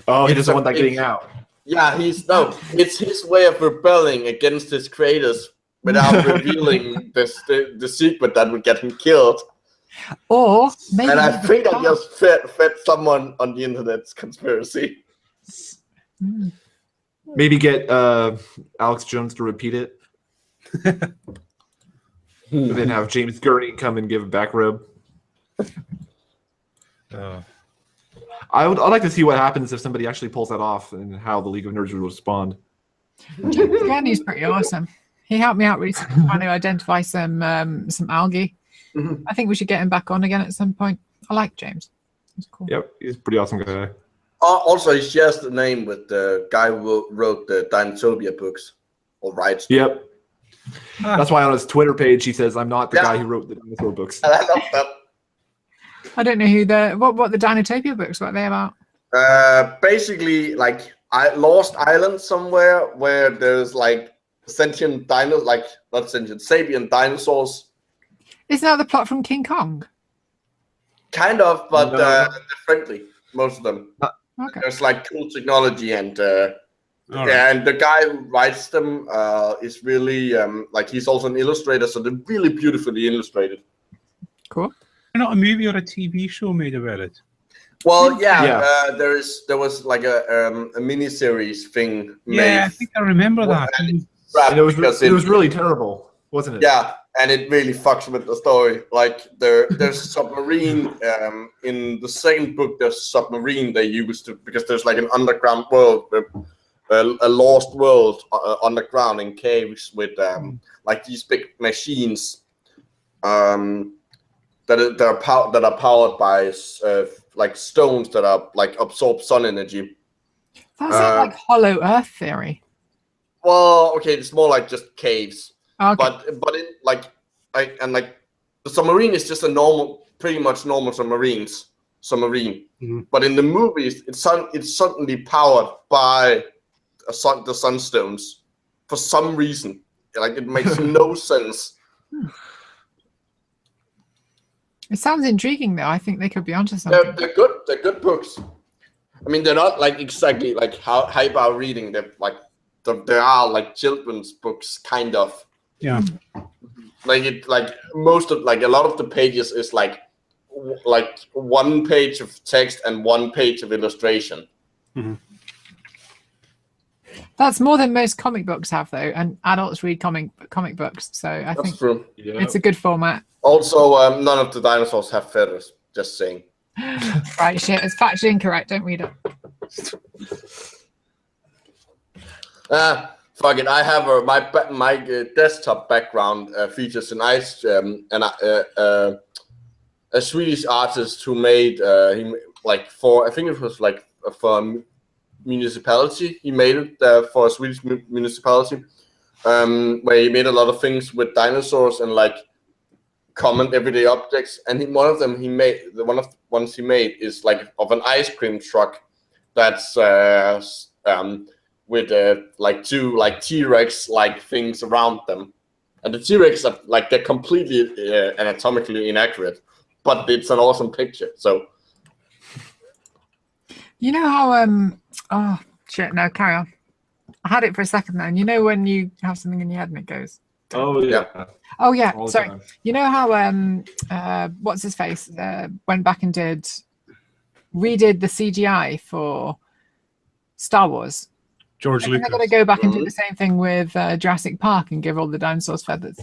Oh, he doesn't want that getting out. Yeah, it's his way of rebelling against his creators without revealing the secret that would get him killed. Or maybe. And I think I just fed someone on the internet's conspiracy. Maybe get Alex Jones to repeat it. And then have James Gurney come and give a back rub. I'd like to see what happens if somebody actually pulls that off, and how the League of Nerds would respond. James Gurney's pretty awesome. He helped me out recently trying to identify some algae. I think we should get him back on again at some point. I like James. He's cool. Yep, he's a pretty awesome guy. Also, he shares the name with the guy who wrote the Dinotopia books, or writes. Yep. That's why on his Twitter page he says, "I'm not the guy who wrote the dinosaur books." I love that. I don't know who what the Dinotopia books. What are they about? Basically, like Lost Island somewhere where there's like sentient dinos, like not sentient, sapient dinosaurs. Isn't that the plot from King Kong? Kind of, but No. they're friendly. Most of them. Okay. There's like cool technology, and All right. and the guy who writes them is really like he's also an illustrator, so they're really beautifully illustrated. Cool. Not a movie or a TV show made about it. Well, yeah, Yeah. there was like a mini-series thing Yeah, I made. think I remember Well, that. and And it was because it was really terrible, wasn't it? yeah, and it really fucks with the story. Like there's a submarine in the second book. There's a submarine they used to because there's like an underground world, a lost world underground in caves with like these big machines that are powered by like stones that are like absorb sun energy. That's like Hollow Earth theory. Well, okay, it's more like just caves. Okay. But in like the submarine is just a pretty much normal submarine. Mhm. But in the movies, it's suddenly powered by the sunstones for some reason. Like it makes no sense. It sounds intriguing, though. I think they could be onto something. They're good. They're good books. I mean, they're not like exactly like how highbrow reading. They're like there are like children's books, kind of. Yeah. Like most of like a lot of the pages is like one page of text and one page of illustration. Mm-hmm. That's more than most comic books have, though, and adults read comic books, so I That's think true. Yeah. it's a good format. Also, none of the dinosaurs have feathers. Just saying. Right, shit, it's factually incorrect. Don't read it. Fuck it. I have my desktop background features an ice a Swedish artist who made like for I think it was like for a municipality. He made it for a Swedish municipality where he made a lot of things with dinosaurs and like common everyday objects. And one of them he made is like of an ice cream truck that's with like two like T-Rex like things around them, and the T-Rex are like they're completely anatomically inaccurate, but it's an awesome picture. So You know how oh shit, no, carry on. I had it for a second then. You know when you have something in your head and it goes. Oh yeah. Oh yeah, All the sorry. time. You know how what's his face went back and redid the CGI for Star Wars. George I think they're Lucas. going to go back and do the same thing with Jurassic Park and give all the dinosaurs feathers.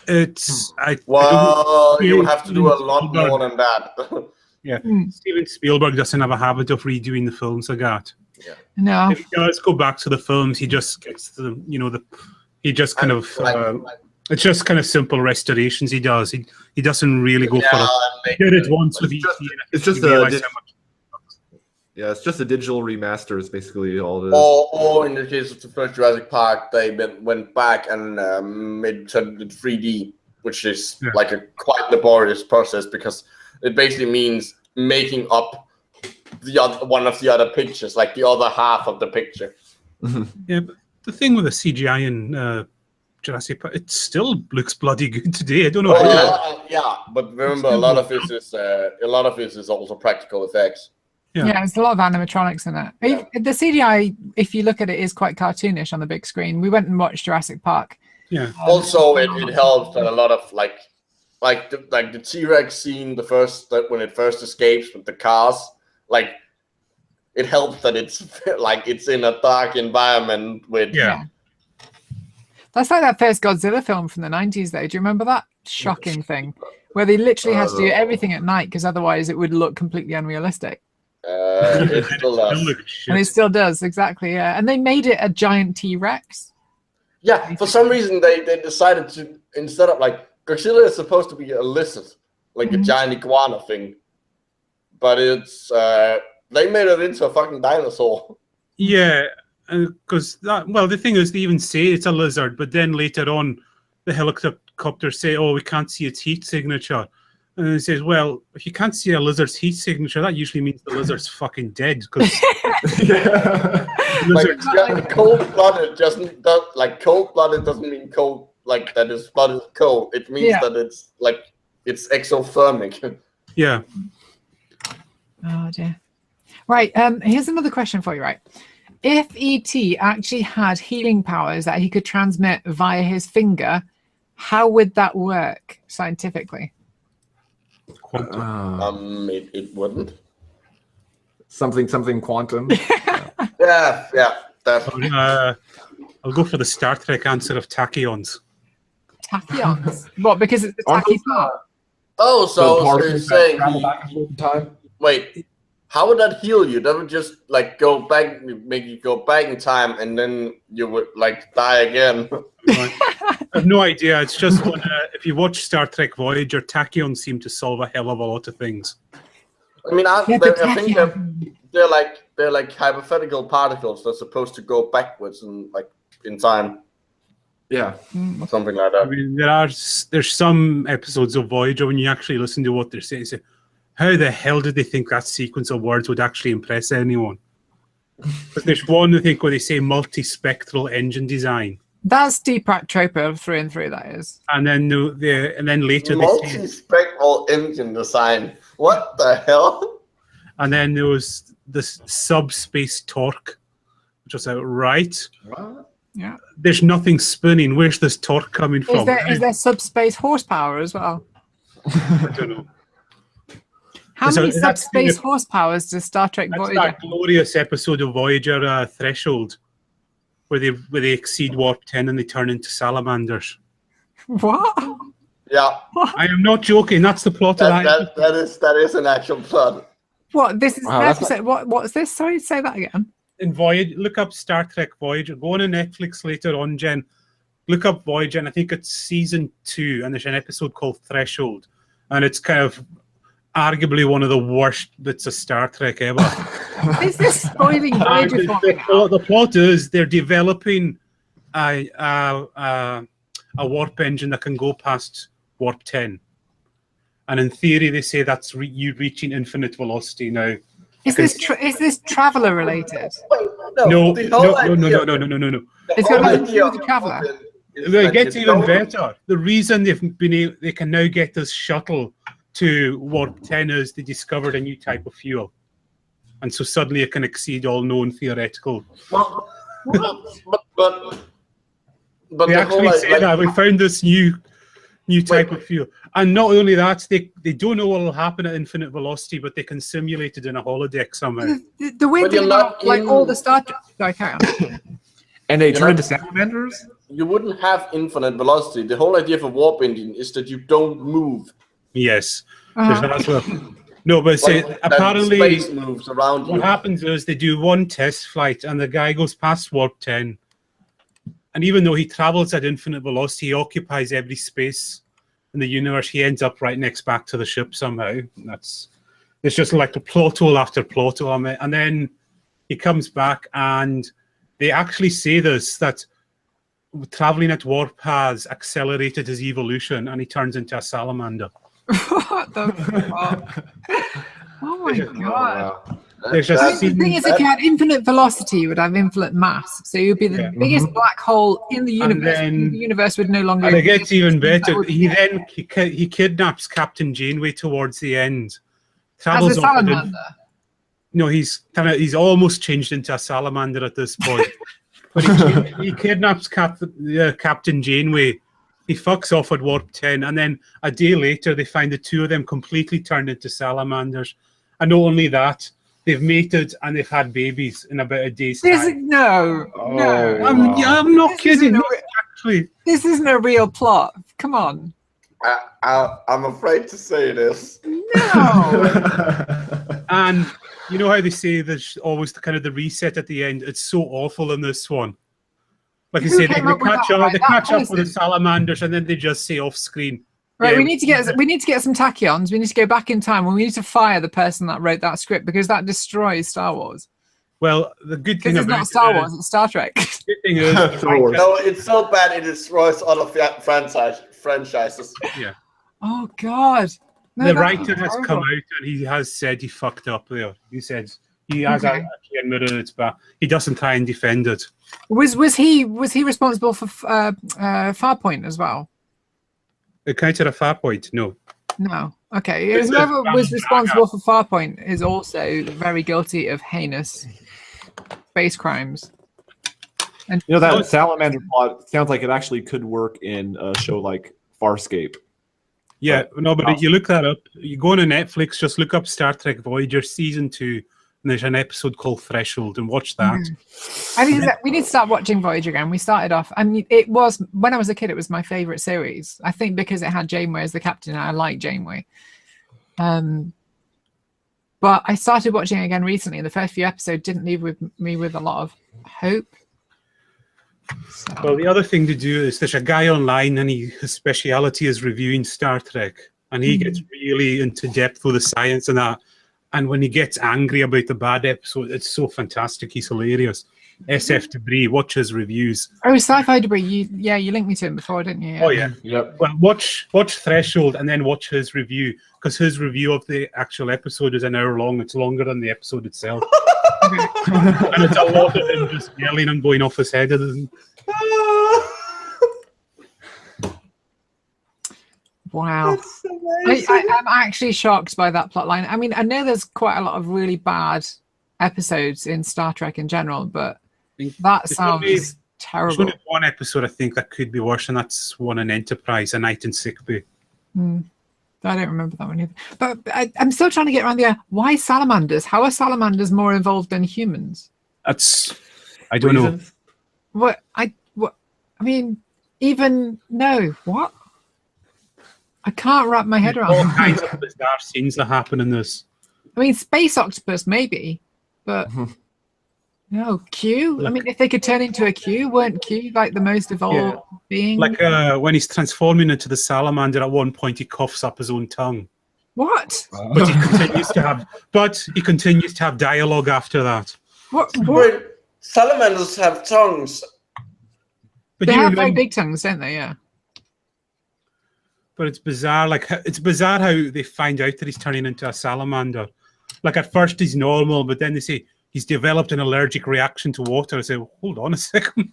It's well, you Steven have to do a lot Spielberg. more than that. Yeah, Mm. Steven Spielberg doesn't have a habit of redoing the films like that. No, If he does go back to the films, he just gets the he just kind of it's just kind of simple restorations he does. He doesn't really go for it. He did it once with ET. It's just he realized how much. Yeah, it's just a digital remaster. Is basically all it is. Or in the case of the first Jurassic Park, they went back and made it 3D, which is like a quite laborious process because it basically means making up one of the other pictures, like the other half of the picture. Yeah, but the thing with the CGI in Jurassic Park, it still looks bloody good today. I don't know. Yeah, but remember, a lot of it is also practical effects. Yeah. yeah, there's a lot of animatronics in it. The CGI, if you look at it, is quite cartoonish on the big screen. We went and watched Jurassic Park. Yeah. Also, it helps that a lot of like the T-Rex scene, when it first escapes with the cars, like it helps that it's like it's in a dark environment with That's like that first Godzilla film from the 90s, though. Do you remember that shocking thing where they literally had to do everything at night because otherwise it would look completely unrealistic? it still does. And it still does, exactly, yeah. And they made it a giant T-Rex. Yeah, for some reason they decided to, instead of like Godzilla is supposed to be a lizard, like a giant iguana thing, but it's they made it into a fucking dinosaur. Yeah, because the thing is, they even say it's a lizard, but then later on, the helicopters say, "Oh, we can't see its heat signature," and it says, "Well, if you can't see a lizard's heat signature, that usually means the lizard's fucking dead." Because like cold-blooded cold-blooded doesn't mean cold like that his blood is cold. It means that it's like it's exothermic. Yeah. Oh dear. Right. Here's another question for you. Right. If ET actually had healing powers that he could transmit via his finger, how would that work scientifically? It wouldn't. Something quantum. Yeah, that. I'll go for the Star Trek answer of tachyons. Tachyons. What? Because it's the Aren't tacky those, part. Oh, so you're particles that saying travel back and forth in time? wait, how would that heal you? That would just like go back, make you go back in time, and then you would like die again. I have no idea. It's just when, if you watch Star Trek Voyager, tachyons seem to solve a hell of a lot of things. I mean, I Yeah, think tachyon. they're like hypothetical particles that's supposed to go backwards and like in time, Yeah. something like I that. mean, there's some episodes of Voyager when you actually listen to what they're saying, you say, how the hell did they think that sequence of words would actually impress anyone? But there's one, I think, where they say multispectral engine design. That's Deepak Chopra through and through. That is. And then later they say, Multispectral engine design. What the hell? and then there was this subspace torque, which was right. What? Yeah. There's nothing spinning. Where's this torque coming from? Is there subspace horsepower as well? I don't know. How So many that's subspace the- horsepowers does Star Trek That's Voyager? that glorious episode of Voyager Threshold, where they exceed warp 10 and they turn into salamanders. What? Yeah, I am not joking. That's the plot of that. that is an actual plot. What? This is Wow, that's what's this? Sorry, say that again. In Voyager, look up Star Trek Voyager. Go on to Netflix later on, Jen. Look up Voyager, and I think it's season 2, and there's an episode called Threshold, and it's kind of arguably one of the worst bits of Star Trek ever. Is this spoiling Voyager for me now? The plot is they're developing a warp engine that can go past warp 10, and in theory they say that's you reaching infinite velocity now. Is this traveler related? No. the whole idea- It's got nothing to do idea with the of traveler. it is It that gets you even don't- better. The reason they can now get this shuttle to warp 10 is they discovered a new type of fuel, and so suddenly it can exceed all known theoretical. Well, but They the actually whole, say that we found this new type of fuel, and not only that, they don't know what will happen at infinite velocity, but they can simulate it in a holodeck somehow. The weird But thing you're not about like in- all the Star Trek. Sorry, carry on. And they turn not- into salamanders? you wouldn't have infinite velocity. The whole idea of a warp engine is that you don't move. Yes, there's that as well. No, but say, That apparently space moves around you. what happens is they do one test flight, and the guy goes past warp 10, and even though he travels at infinite velocity, he occupies every space in the universe. He ends up right next back to the ship somehow. It's just like a plot hole after plot hole on it. And then he comes back, and they actually say this, that traveling at warp has accelerated his evolution, and he turns into a salamander. What the fuck? Oh my god. Wow. There's just The thing is, if you had infinite velocity, you would have infinite mass. So you'd be the biggest black hole in the universe. then- The universe would no longer. And it gets even better. would- He kidnaps Captain Janeway towards the end. As Travels a off at salamander. No, he's almost changed into a salamander at this point. But he kidnaps Captain Janeway. He fucks off at warp 10, and then a day later they find the two of them completely turned into salamanders. And not only that, they've mated and they've had babies in about a day's time. No. I'm not kidding. Actually, This isn't a real plot. Come on. I'm afraid to say this. No. and you know how they say there's always the reset at the end. It's so awful in this one. Like I Who say, they came up with catch that? up. Right, They that catch up with the person. salamanders, and then they just say off screen. Right, Yeah. we need to get some tachyons. We need to go back in time, and we need to fire the person that wrote that script because that destroys Star Wars. Well, the good thing Because it's about not Star it is- Wars; it's Star Trek. the good thing is, Star Wars. No, it's so bad it destroys other franchises. yeah, Oh God! No, the that's writer has horrible. come out and he has said he fucked up there. He said he has Okay. actually admitted it's bad. He doesn't try and defend it. Was he responsible for Farpoint as well? It counted a far point. No, No. Okay. Whoever was responsible for Farpoint is also very guilty of heinous space crimes. And You know, that salamander plot sounds like it actually could work in a show like Farscape. Yeah, no, but you look that up. You go on to Netflix, just look up Star Trek Voyager Season 2, and there's an episode called Threshold, and watch that. I mean, we need to start watching Voyager again. We started off, I mean, it was, when I was a kid, it was my favorite series. I think because it had Janeway as the captain, and I like Janeway. But I started watching it again recently, and the first few episodes didn't leave me with a lot of hope. So. Well, the other thing to do is there's a guy online, and his speciality is reviewing Star Trek, and he gets really into depth with the science and that. And when he gets angry about the bad episode, it's so fantastic. He's hilarious. SF Debris, watch his reviews. Oh, Sci-Fi Debris. You linked me to him before, didn't you? Oh yeah. Yep. Well, watch Threshold and then watch his review, because his review of the actual episode is an hour long. It's longer than the episode itself. And it's a lot of him just yelling and going off his head. Wow. I'm actually shocked by that plotline. I mean, I know there's quite a lot of really bad episodes in Star Trek in general, but that sounds terrible. There's only one episode I think that could be worse, and that's one in Enterprise, A Night in Sickbay. I don't remember that one either. But I'm still trying to get around the why salamanders? How are salamanders more involved than humans? I don't know. What I mean, even no, what? I can't wrap my head around all kinds of bizarre scenes that happen in this. I mean, space octopus maybe, but no, Q. I mean, if they could turn into a Q, weren't Q like the most evolved being? Like when he's transforming into the salamander, at one point he coughs up his own tongue. What? But he continues to have dialogue after that. What? Wait, salamanders have tongues. But They have very big tongues, don't they? Yeah. But it's bizarre. Like, it's bizarre how they find out that he's turning into a salamander. Like, at first he's normal, but then they say he's developed an allergic reaction to water. I say, well, hold on a second.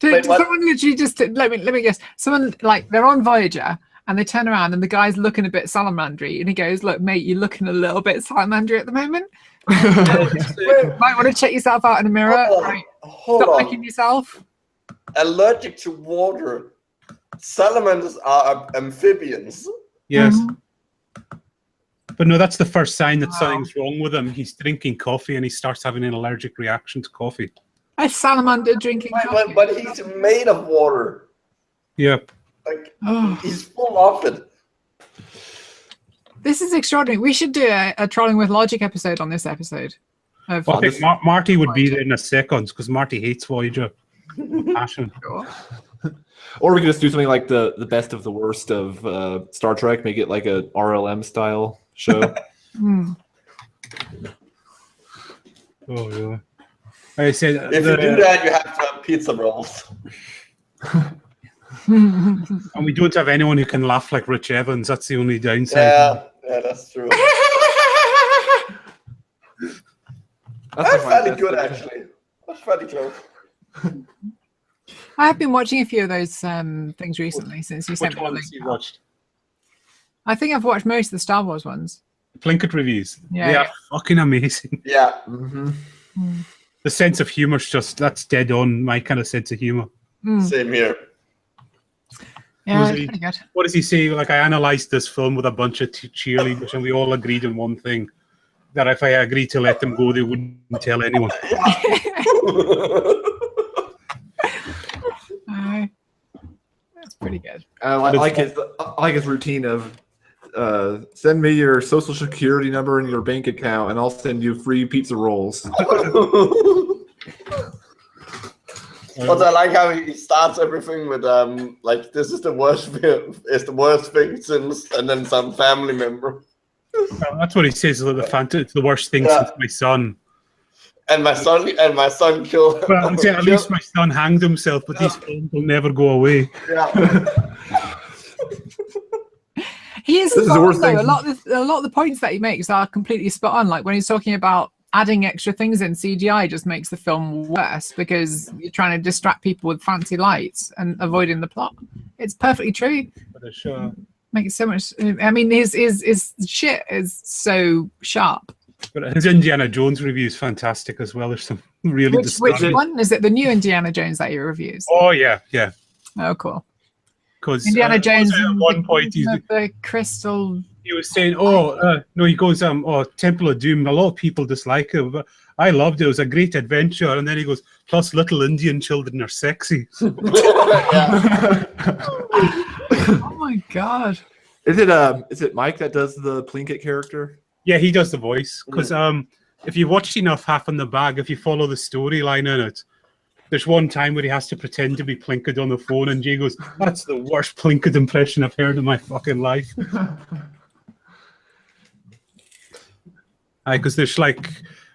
Someone literally just let me guess. Someone like they're on Voyager and they turn around and the guy's looking a bit salamandery and he goes, "Look, mate, you're looking a little bit salamandery at the moment. Might want to check yourself out in a mirror. Stop licking yourself." Allergic to water. Salamanders are amphibians. Yes. But no, that's the first sign that something's wrong with him. He's drinking coffee and he starts having an allergic reaction to coffee. A salamander drinking coffee. But he's made of water. Yep. Like, he's full of it. This is extraordinary. We should do a Trolling with Logic episode on this episode. I think Marty would be there in a second because Marty hates Voyager. Passion. Or we could just do something like the best of the worst of Star Trek, make it like a RLM style show. Oh yeah. I said if you do that, you have to have pizza rolls. And we don't have anyone who can laugh like Rich Evans. That's the only downside. Yeah, that's true. That's fairly good, actually. That's fairly close. I have been watching a few of those things recently since you sent me the link. You watched? I think I've watched most of the Star Wars ones. Plinkett reviews. Yeah, they are fucking amazing. Yeah. The sense of humor is that's dead on my kind of sense of humor. Same here. Yeah, it's pretty good. What does he say? Like, I analysed this film with a bunch of cheerleaders and we all agreed on one thing. That if I agreed to let them go, they wouldn't tell anyone. That's pretty good. I like his routine of send me your social security number and your bank account, and I'll send you free pizza rolls. But I like how he starts everything with like, this is the worst thing since, and then some family member. Well, that's what he says. It's the worst thing since my son. And my son killed. Well, I'm saying at least my son hanged himself, but these films will never go away. Yeah. He is the worst thing. A lot of the points that he makes are completely spot on. Like when he's talking about adding extra things in CGI, just makes the film worse because you're trying to distract people with fancy lights and avoiding the plot. It's perfectly true. For sure. Makes so much. I mean, his shit is so sharp. But his Indiana Jones review is fantastic as well. There's some really Which one is it? The new Indiana Jones that he reviews? Oh yeah. Oh, cool. Because Indiana Jones at one point the crystal. he was saying, no, he goes, Temple of Doom. A lot of people dislike it, but I loved it. It was a great adventure. And then he goes, plus little Indian children are sexy. Oh my god! Is it Mike that does the Plinkett character? Yeah, he does the voice. Because if you watched enough Half in the Bag, if you follow the storyline in it, there's one time where he has to pretend to be Plinkett on the phone, and Jay goes, "That's the worst Plinkett impression I've heard in my fucking life." Because there's like,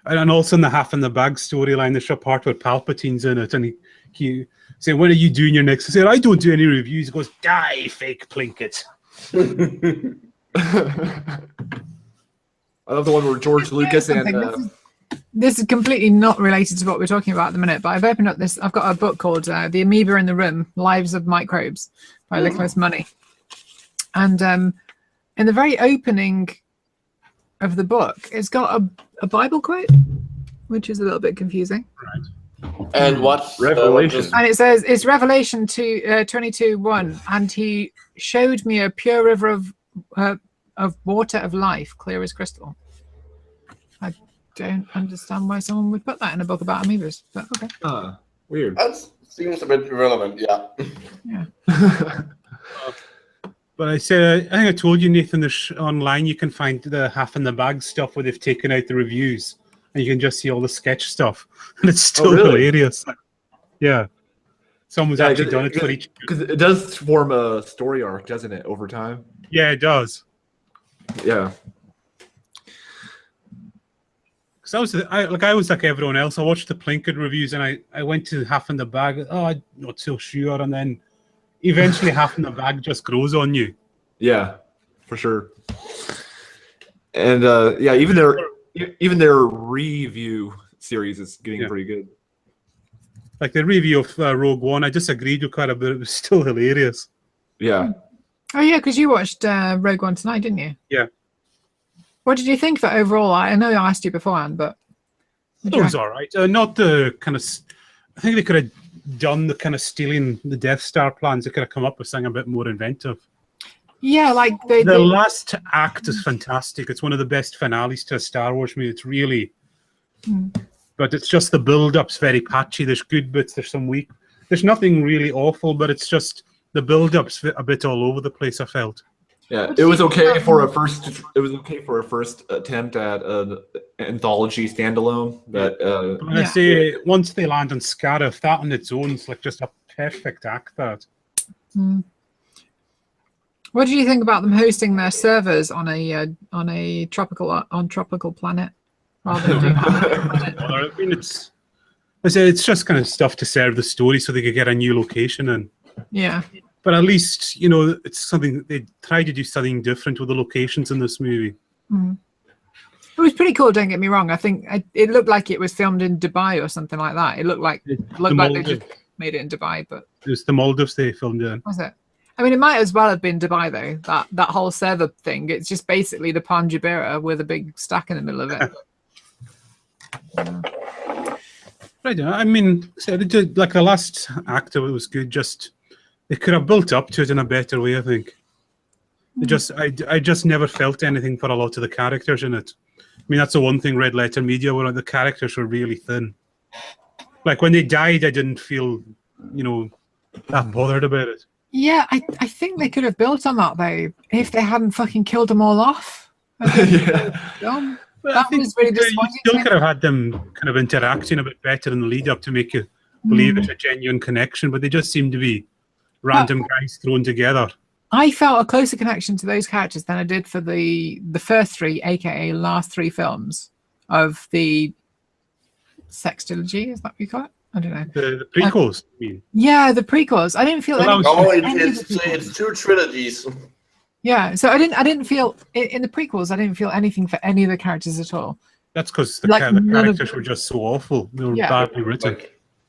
and also in the Half in the Bag storyline, there's a part where Palpatine's in it, and he saying, "When are you doing your next?" I said, "I don't do any reviews." He goes, "Die, fake Plinkett." I love the one where George Lucas and this is completely not related to what we're talking about at the minute, but I've opened up this. I've got a book called "The Amoeba in the Room: Lives of Microbes" by Nicholas Money, and in the very opening of the book, it's got a Bible quote, which is a little bit confusing. Right. And what Revelation? And it says it's Revelation 22:1, and he showed me a pure river of water of life, clear as crystal. I don't understand why someone would put that in a book about amoebas, but okay. Weird. That seems a bit irrelevant, yeah. Yeah. But I think I told you, Nathan, there's online you can find the Half in the Bag stuff where they've taken out the reviews, and you can just see all the sketch stuff, and it's still hilarious. Yeah. Someone's actually done it for each. Because it does form a story arc, doesn't it, over time? Yeah, it does. Yeah. Because I was like everyone else. I watched the Plinkett reviews, and I went to Half in the Bag. Oh, I'm not so sure, and then eventually Half in the Bag just grows on you. Yeah, for sure. And yeah, even their review series is getting pretty good. Like the review of Rogue One, I disagreed with quite a bit. It was still hilarious. Yeah. Oh yeah, because you watched Rogue One tonight, didn't you? Yeah. What did you think of it overall? I know I asked you beforehand, but it was all right. Not the kind of. I think they could have done the kind of stealing the Death Star plans. They could have come up with something a bit more inventive. Yeah, like the last act is fantastic. It's one of the best finales to a Star Wars movie. It's really, but it's just the build-up's very patchy. There's good bits. There's some weak. There's nothing really awful, but it's just the build-up's a bit all over the place. I felt. Yeah, it was okay for a first. It was okay for a first attempt at an anthology standalone. But I say once they land on Scarif, that on its own is like just a perfect act. That. What do you think about them hosting their servers on a tropical planet rather than planet? I mean, it's just kind of stuff to serve the story, so they could get a new location and. Yeah. But at least, it's something they try to do something different with the locations in this movie. It was pretty cool, don't get me wrong. I think it looked like it was filmed in Dubai or something like that. It looked like they just made it in Dubai, but it was the Maldives they filmed in. Was it? I mean, it might as well have been Dubai though. That whole server thing. It's just basically the Palm Jumeirah with a big stack in the middle of it. I don't know. I mean, like the last act of it was good. Just they could have built up to it in a better way, I think. I just never felt anything for a lot of the characters in it. I mean, that's the one thing Red Letter Media were. The characters were really thin. Like when they died, I didn't feel, that bothered about it. Yeah, I think they could have built on that though if they hadn't fucking killed them all off. That was really disappointing. You still could have had them kind of interacting a bit better in the lead up to make you believe it's a genuine connection, but they just seem to be random guys thrown together. I felt a closer connection to those characters than I did for the first three, aka last three films of the sextilogy. Is that what you call it? I don't know. The prequels. Yeah, the prequels. I didn't feel. It's two trilogies. Yeah, so I didn't feel in the prequels. I didn't feel anything for any of the characters at all. That's because the characters were just so awful. They were badly written.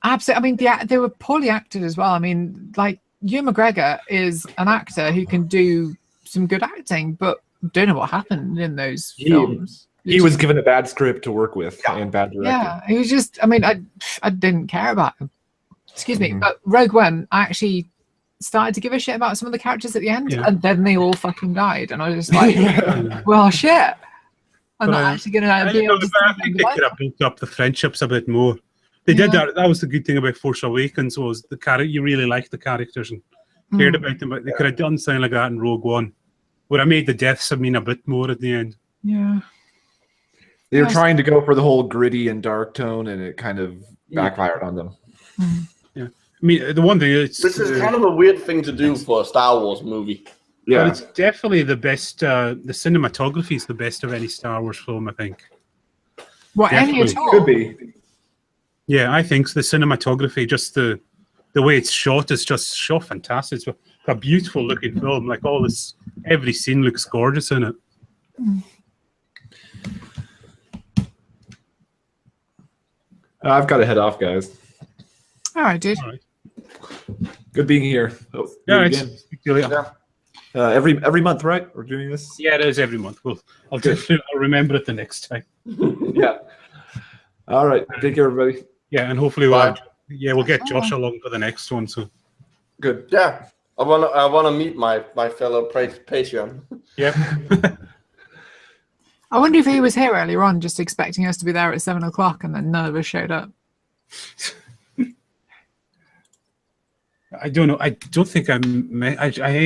Absolutely. I mean, they were poorly acted as well. I mean, like Ewan McGregor is an actor who can do some good acting, but don't know what happened in those films. He was given a bad script to work with and bad directing. Yeah, he was just. I mean, I didn't care about him. Excuse me, but Rogue One, I actually started to give a shit about some of the characters at the end, and then they all fucking died, and I was just like, well, shit. I'm not actually going to be able to. I think they could have built up the friendships a bit more. They did that. That was the good thing about Force Awakens, was the character. You really liked the characters and cared about them, but they could have done something like that in Rogue One. Would have made the deaths mean a bit more at the end. Yeah. They were trying to go for the whole gritty and dark tone, and it kind of backfired on them. Yeah. I mean, the one thing is... This is kind of a weird thing to do for a Star Wars movie. Yeah. But it's definitely the best... the cinematography is the best of any Star Wars film, I think. What, any at all? Could be. Yeah, I think so. The cinematography, just the way it's shot is just shot fantastic. It's a beautiful looking film. Like all this, every scene looks gorgeous in it. I've got to head off, guys. All right, dude. All right. Good being here. Yeah, speak to you later. Every month, right? We're doing this. Yeah, it is every month. I'll remember it the next time. Yeah. All right. Take care, everybody. Yeah, and hopefully we'll get Josh along for the next one. So good. Yeah, I wanna meet my fellow Patreon. Yep. I wonder if he was here earlier on, just expecting us to be there at 7 o'clock, and then none of us showed up. I don't know. I don't think I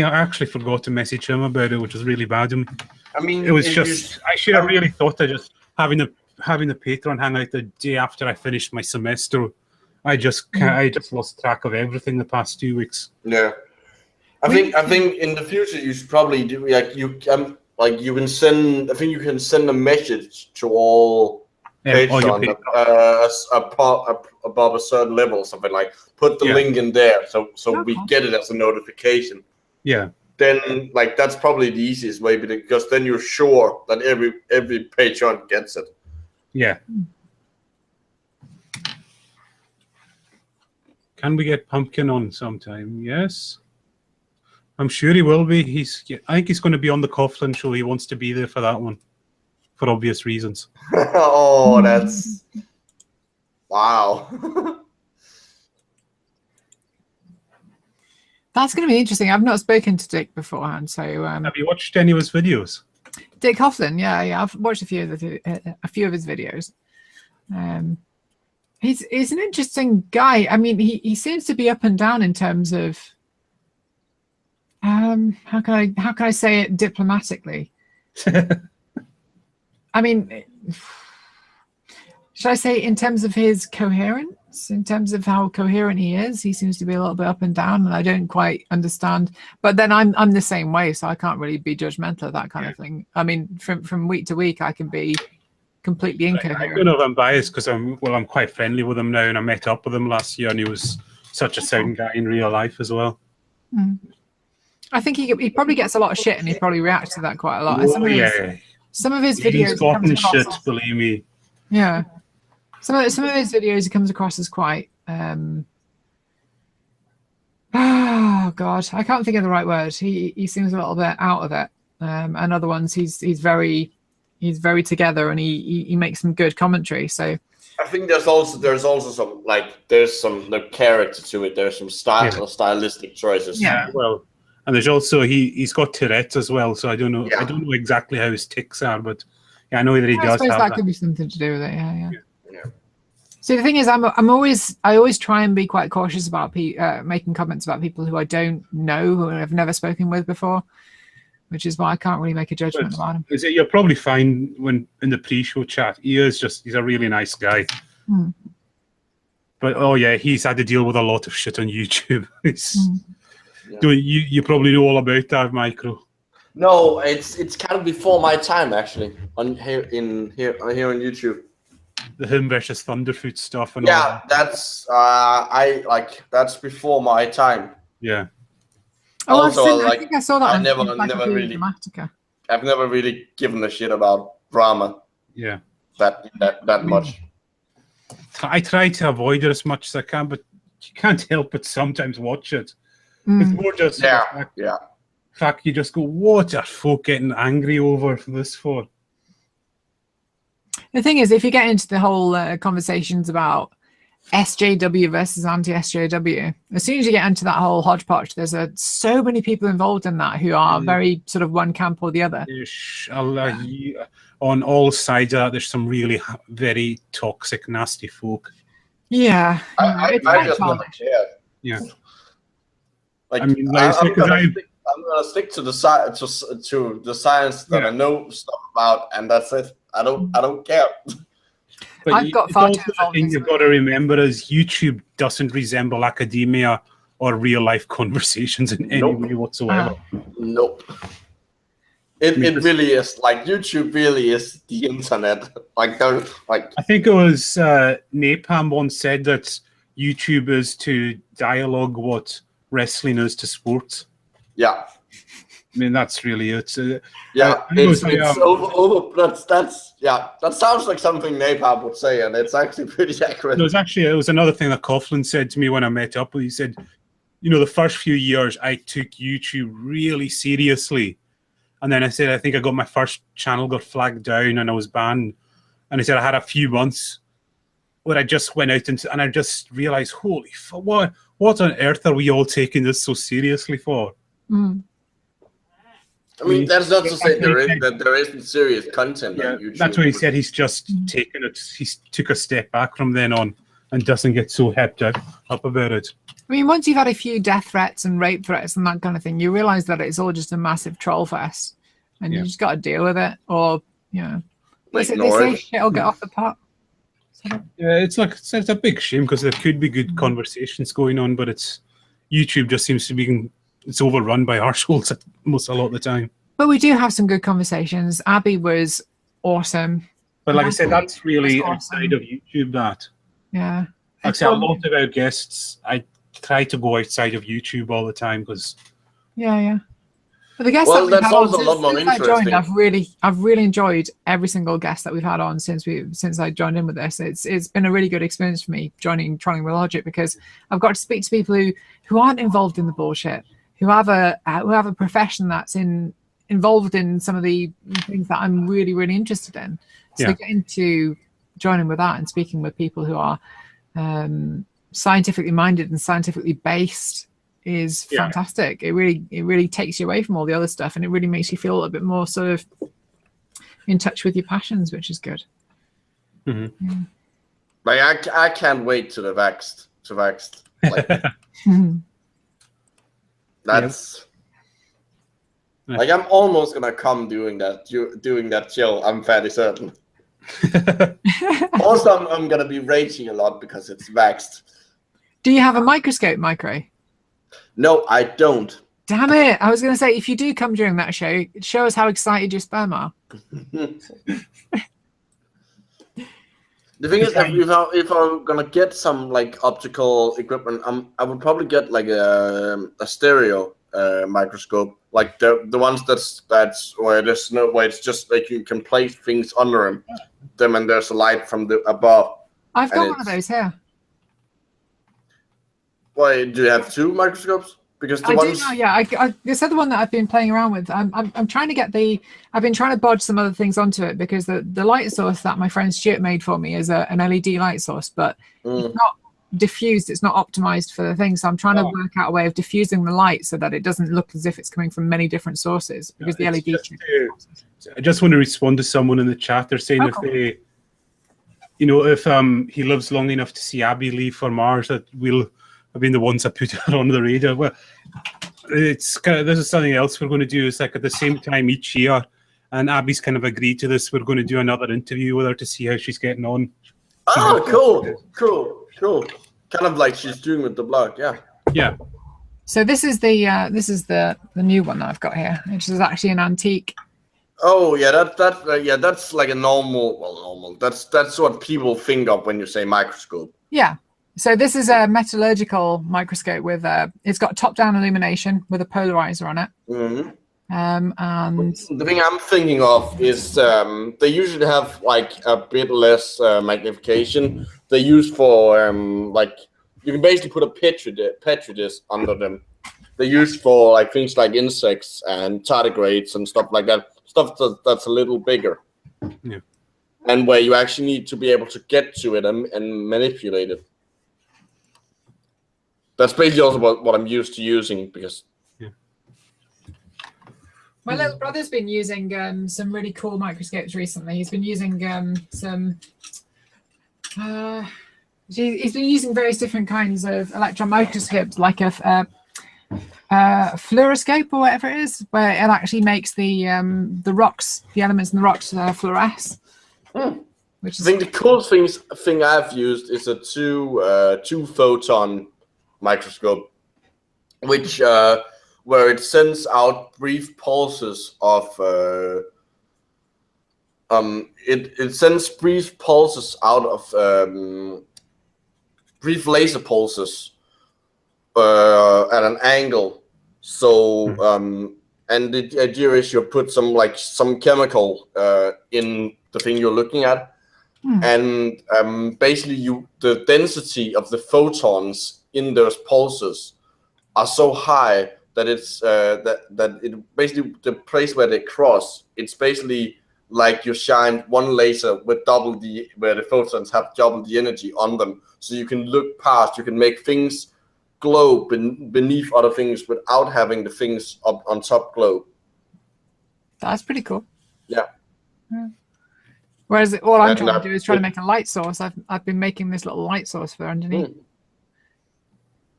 actually forgot to message him about it, which was really bad of me. I mean, it was just I should have really thought of just having the Patron hangout the day after I finished my semester. I just lost track of everything the past 2 weeks. Yeah, I think in the future you should probably do you can send. I think you can send a message to all Patreon above a certain level, something like put the link in there, so we get it as a notification. Yeah. Then that's probably the easiest way, because then you're sure that every Patreon gets it. Yeah. Can we get Pumpkin on sometime? Yes. I'm sure he will be. I think he's going to be on the Coughlin show. He wants to be there for that one, for obvious reasons. Oh, that's... Wow. That's going to be interesting. I've not spoken to Dick beforehand, so... Have you watched any of his videos? Dick Coughlin, yeah. I've watched a few of his videos. He's an interesting guy. I mean, he seems to be up and down in terms of... how can I say it diplomatically? I mean, should I say in terms of his coherence, in terms of how coherent he is? He seems to be a little bit up and down, and I don't quite understand. But then I'm the same way, so I can't really be judgmental of that kind of thing. I mean, from week to week, I can be completely incoherent. I don't know if I'm biased because I'm quite friendly with him now, and I met up with him last year, and he was such a sound guy in real life as well. I think he probably gets a lot of shit, and he probably reacts to that quite a lot. Some of his videos, he's gotten shit, believe me. Yeah, some of his videos, he comes across as quite. Oh God, I can't think of the right word. He seems a little bit out of it, and other ones he's very together, and he makes some good commentary. So I think there's also some there's some character to it. There's some stylistic choices. Yeah, well. And there's also he's got Tourette's as well, so I don't know exactly how his tics are, but I know that he does. I suppose that could be something to do with it. Yeah. So the thing is, I always try and be quite cautious about making comments about people who I don't know, who I've never spoken with before, which is why I can't really make a judgment about him. You'll probably find when in the pre-show chat, he's a really nice guy. But he's had to deal with a lot of shit on YouTube. You probably know all about that, Micro. No, it's kind of before my time actually. Here on YouTube. The him versus Thunderfoot stuff and all that. That's before my time. Yeah. Oh, also, I think I saw that. I've never really given a shit about drama. Yeah. That much. I try to avoid it as much as I can, but you can't help but sometimes watch it. It's more just fact you just go, what are folk getting angry over this for? The thing is, if you get into the whole conversations about SJW versus anti-SJW, as soon as you get into that whole hodgepodge, there's so many people involved in that who are very sort of one camp or the other. On all sides of that, there's some really very toxic, nasty folk. Yeah, I just never cared. Yeah. Like, I mean, I'm gonna stick to the to the science that I know stuff about, and that's it. I don't care. But I've got far too the thing you've got to remember is YouTube doesn't resemble academia or real life conversations in any way whatsoever. Nope. It really is, like, YouTube really is the internet. Like, I think it was Napalm once said that YouTube is to dialogue what wrestling is to sports. Yeah. I mean, that's really it. It's over. That sounds like something Napalm would say, and it's actually pretty accurate. It was another thing that Coughlin said to me when I met up. He said, the first few years I took YouTube really seriously. And then I said, I think I got my first channel got flagged down and I was banned. And he said I had a few months where I just went out and I just realized, holy fuck, what on earth are we all taking this so seriously for? Mm. I mean, that's not to say that there isn't serious content on YouTube. That's what he said. He's just taken it. He took a step back from then on and doesn't get so hepped up about it. I mean, once you've had a few death threats and rape threats and that kind of thing, you realize that it's all just a massive troll fest, and you just got to deal with it, or they say shit will get off the pot. Yeah, it's a big shame because there could be good conversations going on, but YouTube just seems to be it's overrun by arseholes a lot of the time. But we do have some good conversations. Abby was awesome. But like I said, that's really outside of YouTube. Yeah. Like I say, a lot of our guests, I try to go outside of YouTube all the time because. Yeah. But the guests that we've had on, a lot more since I interesting. joined, I've really enjoyed every single guest that we've had on since I joined in with this. It's been a really good experience for me joining Trolling with Logic, because I've got to speak to people who aren't involved in the bullshit, who have a profession that's involved in some of the things that I'm really, really interested in. So getting to join in with that and speaking with people who are scientifically minded and scientifically based is fantastic. It really takes you away from all the other stuff, and it really makes you feel a bit more sort of in touch with your passions, which is good. Mm-hmm. Yeah. Like, I can't wait to the vaxxed. Like, that's like, I'm almost gonna come doing that chill. I'm fairly certain. Also, I'm gonna be raging a lot because it's vaxxed. Do you have a microscope, Micro? No, I don't. Damn it! I was going to say, if you do come during that show us how excited your sperm are. The thing is, if I'm gonna get some like optical equipment, I would probably get like a stereo microscope, like the ones that's where there's no way, it's just like you can place things under them and there's a light from the above. I've got one of those here. Why do you have two microscopes? Because the I ones... do now, yeah. This other one that I've been playing around with, I'm trying to get I've been trying to bodge some other things onto it, because the light source that my friend Stuart made for me is an LED light source, but it's not diffused, it's not optimized for the thing. So I'm trying to work out a way of diffusing the light so that it doesn't look as if it's coming from many different sources, because the LED. I just want to respond to someone in the chat. They're saying if he lives long enough to see Abby leave for Mars, that we'll have been the ones that put her on the radar. Well, this is something else we're going to do. It's like at the same time each year, and Abby's kind of agreed to this. We're going to do another interview with her to see how she's getting on. Oh, cool. Kind of like she's doing with the blog, yeah. So this is the new one that I've got here, which is actually an antique. Oh yeah, that's like a normal. That's what people think of when you say microscope. Yeah. So this is a metallurgical microscope with it's got top-down illumination with a polarizer on it. Mm-hmm. And the thing I'm thinking of is they usually have like a bit less magnification. They use for like, you can basically put a petri dish under them, they're used for like things like insects and tardigrades and stuff like that. Stuff that's a little bigger. Yeah. And where you actually need to be able to get to it and manipulate it. That's basically also what I'm used to using because. Yeah. My little brother's been using some really cool microscopes recently. He's been using some. He's been using various different kinds of electron microscopes, like a fluoroscope or whatever it is, where it actually makes the rocks, the elements in the rocks, fluoresce. Which is, I think the coolest thing I've used is a two photon microscope, which where it sends out brief pulses of it sends brief pulses out of brief laser pulses at an angle. So and the idea is you put some chemical in the thing you're looking at, and basically the density of the photons in those pulses are so high that it's that it basically, the place where they cross, it's basically like you shine one laser with where the photons have double the energy on them, so you can look past, you can make things glow beneath other things without having the things up on top glow. that's pretty cool. Yeah. Whereas all I'm trying to do is try to make a light source. I've been making this little light source for underneath.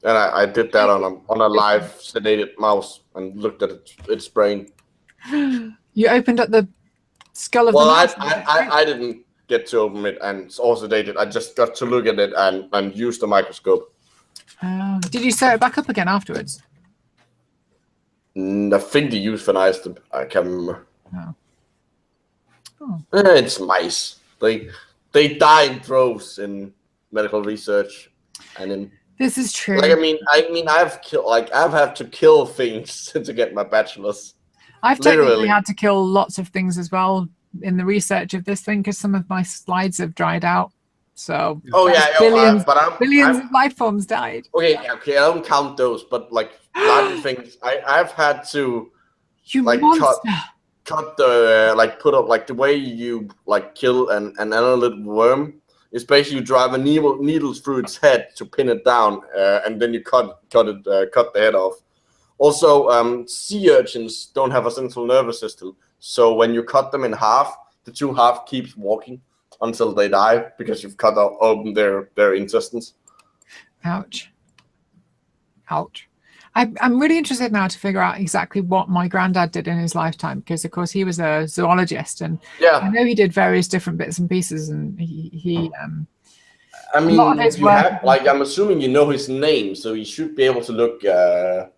And I did that on a live sedated mouse and looked at its brain. You opened up the skull of the mouse. I didn't get to open it and also sedated. I just got to look at it and use the microscope. Did you set it back up again afterwards? I think they euthanized them. I can't remember. Oh. It's mice. They die in droves in medical research and in. This is true. Like I mean, I've had to kill things to get my bachelor's. I've technically had to kill lots of things as well in the research of this thing because some of my slides have dried out. So billions of life forms died. Okay, I don't count those, but like larger things, I've had to cut the put up the way you kill an annelid worm. It's basically you drive a needle through its head to pin it down, and then you cut the head off. Also, sea urchins don't have a central nervous system, so when you cut them in half, the two half keeps walking until they die because you've cut open their intestines. Ouch. Ouch. I'm really interested now to figure out exactly what my granddad did in his lifetime, because of course he was a zoologist, and I know he did various different bits and pieces, and he I mean, if you have, I'm assuming you know his name, so you should be able to look. Yeah.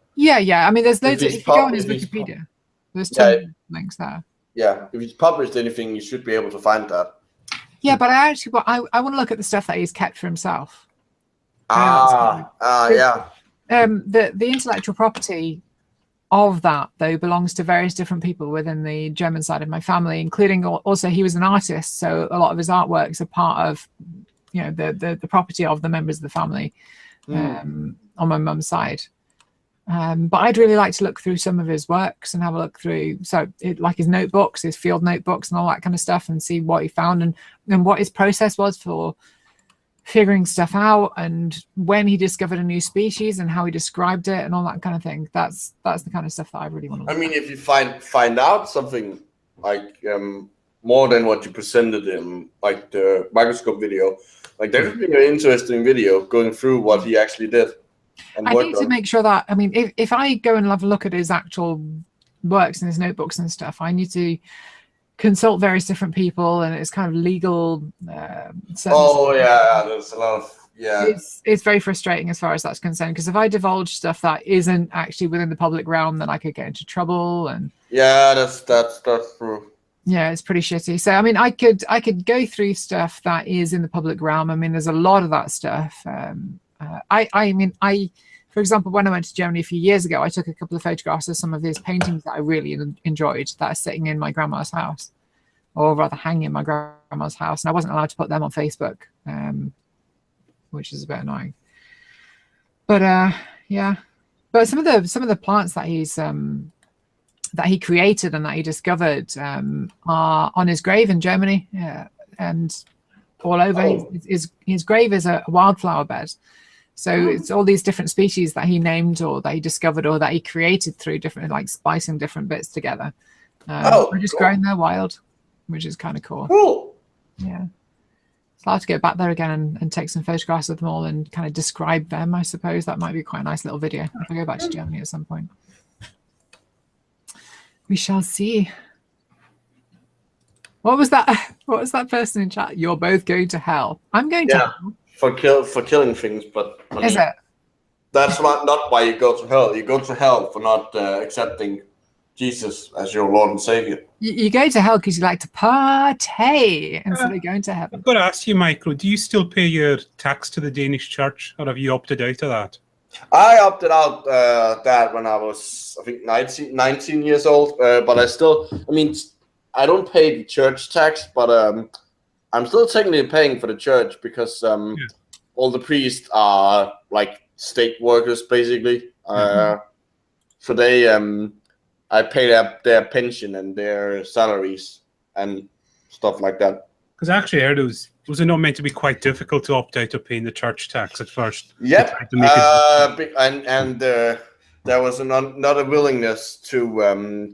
I mean, there's loads. If you go on his Wikipedia, there's tons of links there. Yeah, if he's published anything, you should be able to find that. Yeah, but I want to look at the stuff that he's kept for himself. Yeah. The intellectual property of that, though, belongs to various different people within the German side of my family, including also he was an artist, so a lot of his artworks are part of the property of the members of the family on my mum's side. But I'd really like to look through some of his works and have a look through, like his notebooks, his field notebooks and all that kind of stuff, and see what he found and what his process was for figuring stuff out, and when he discovered a new species and how he described it and all that kind of thing. That's the kind of stuff that I really want to look I mean, if you find out something more than what you presented in the microscope video, there's been an interesting video going through what he actually did. I need to make sure that, I mean, if I go and have a look at his actual works and his notebooks and stuff, I need to consult various different people, and it's kind of legal. There's a lot of It's very frustrating as far as that's concerned, because if I divulge stuff that isn't actually within the public realm, then I could get into trouble. And that's true. Yeah, it's pretty shitty. So I mean, I could go through stuff that is in the public realm. I mean, there's a lot of that stuff. For example, when I went to Germany a few years ago, I took a couple of photographs of some of his paintings that I really enjoyed that are sitting in my grandma's house, or rather hanging in my grandma's house. And I wasn't allowed to put them on Facebook, which is a bit annoying. But yeah, But some of the plants that he created and that he discovered are on his grave in Germany, and all over. His grave is a wildflower bed. So it's all these different species that he named or that he discovered or that he created through different, like splicing different bits together. We're just growing there wild, which is kind of cool. Cool. Yeah. So I'll have to get back there again and take some photographs of them all and kind of describe them, I suppose. That might be quite a nice little video if I go back to Germany at some point. We shall see. What was that? What was that person in chat? You're both going to hell. I'm going to hell. For killing things, but is it? That's not why you go to hell. You go to hell for not accepting Jesus as your Lord and Savior. You go to hell because you like to party instead of going to heaven. I've got to ask you, Micro, do you still pay your tax to the Danish church, or have you opted out of that? I opted out that when I was, I think, 19 years old. But I don't pay the church tax, but I'm still technically paying for the church because all the priests are like state workers, basically. So they, I pay their pension and their salaries and stuff like that. Because actually, I heard was it not meant to be quite difficult to opt out of paying the church tax at first? Yep. There was not a willingness to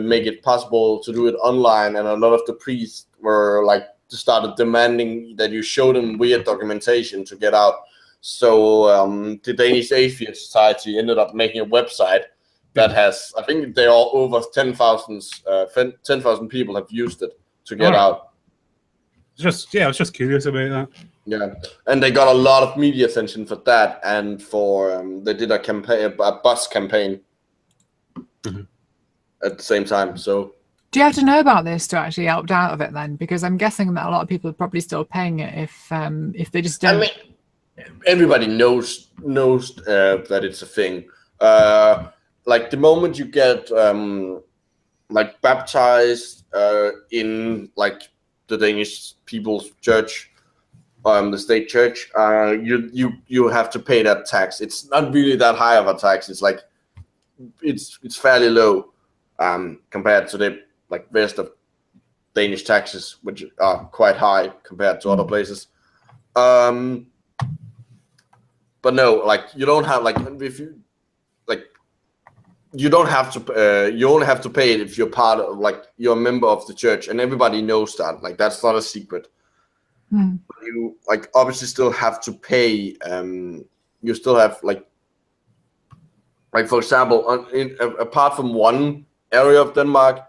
make it possible to do it online, and a lot of the priests were like started demanding that you show them weird documentation to get out. So the Danish Atheist Society ended up making a website that has, I think they are over 10,000 people have used it to get out. I was just curious about that. Yeah, and they got a lot of media attention for that, and for they did a bus campaign at the same time. So, do you have to know about this to actually opt out of it then? Because I'm guessing that a lot of people are probably still paying it if they just don't. I mean, everybody knows that it's a thing. Like the moment you get like baptized in like the Danish People's Church, the state church, you have to pay that tax. It's not really that high of a tax. It's like it's fairly low compared to the like rest of Danish taxes, which are quite high compared to other places. But no, like you don't have like if you like you don't have to you only have to pay it if you're part of like you're a member of the church, and everybody knows that. Like that's not a secret. But you like obviously still have to pay. You still have like for example, apart from one area of Denmark,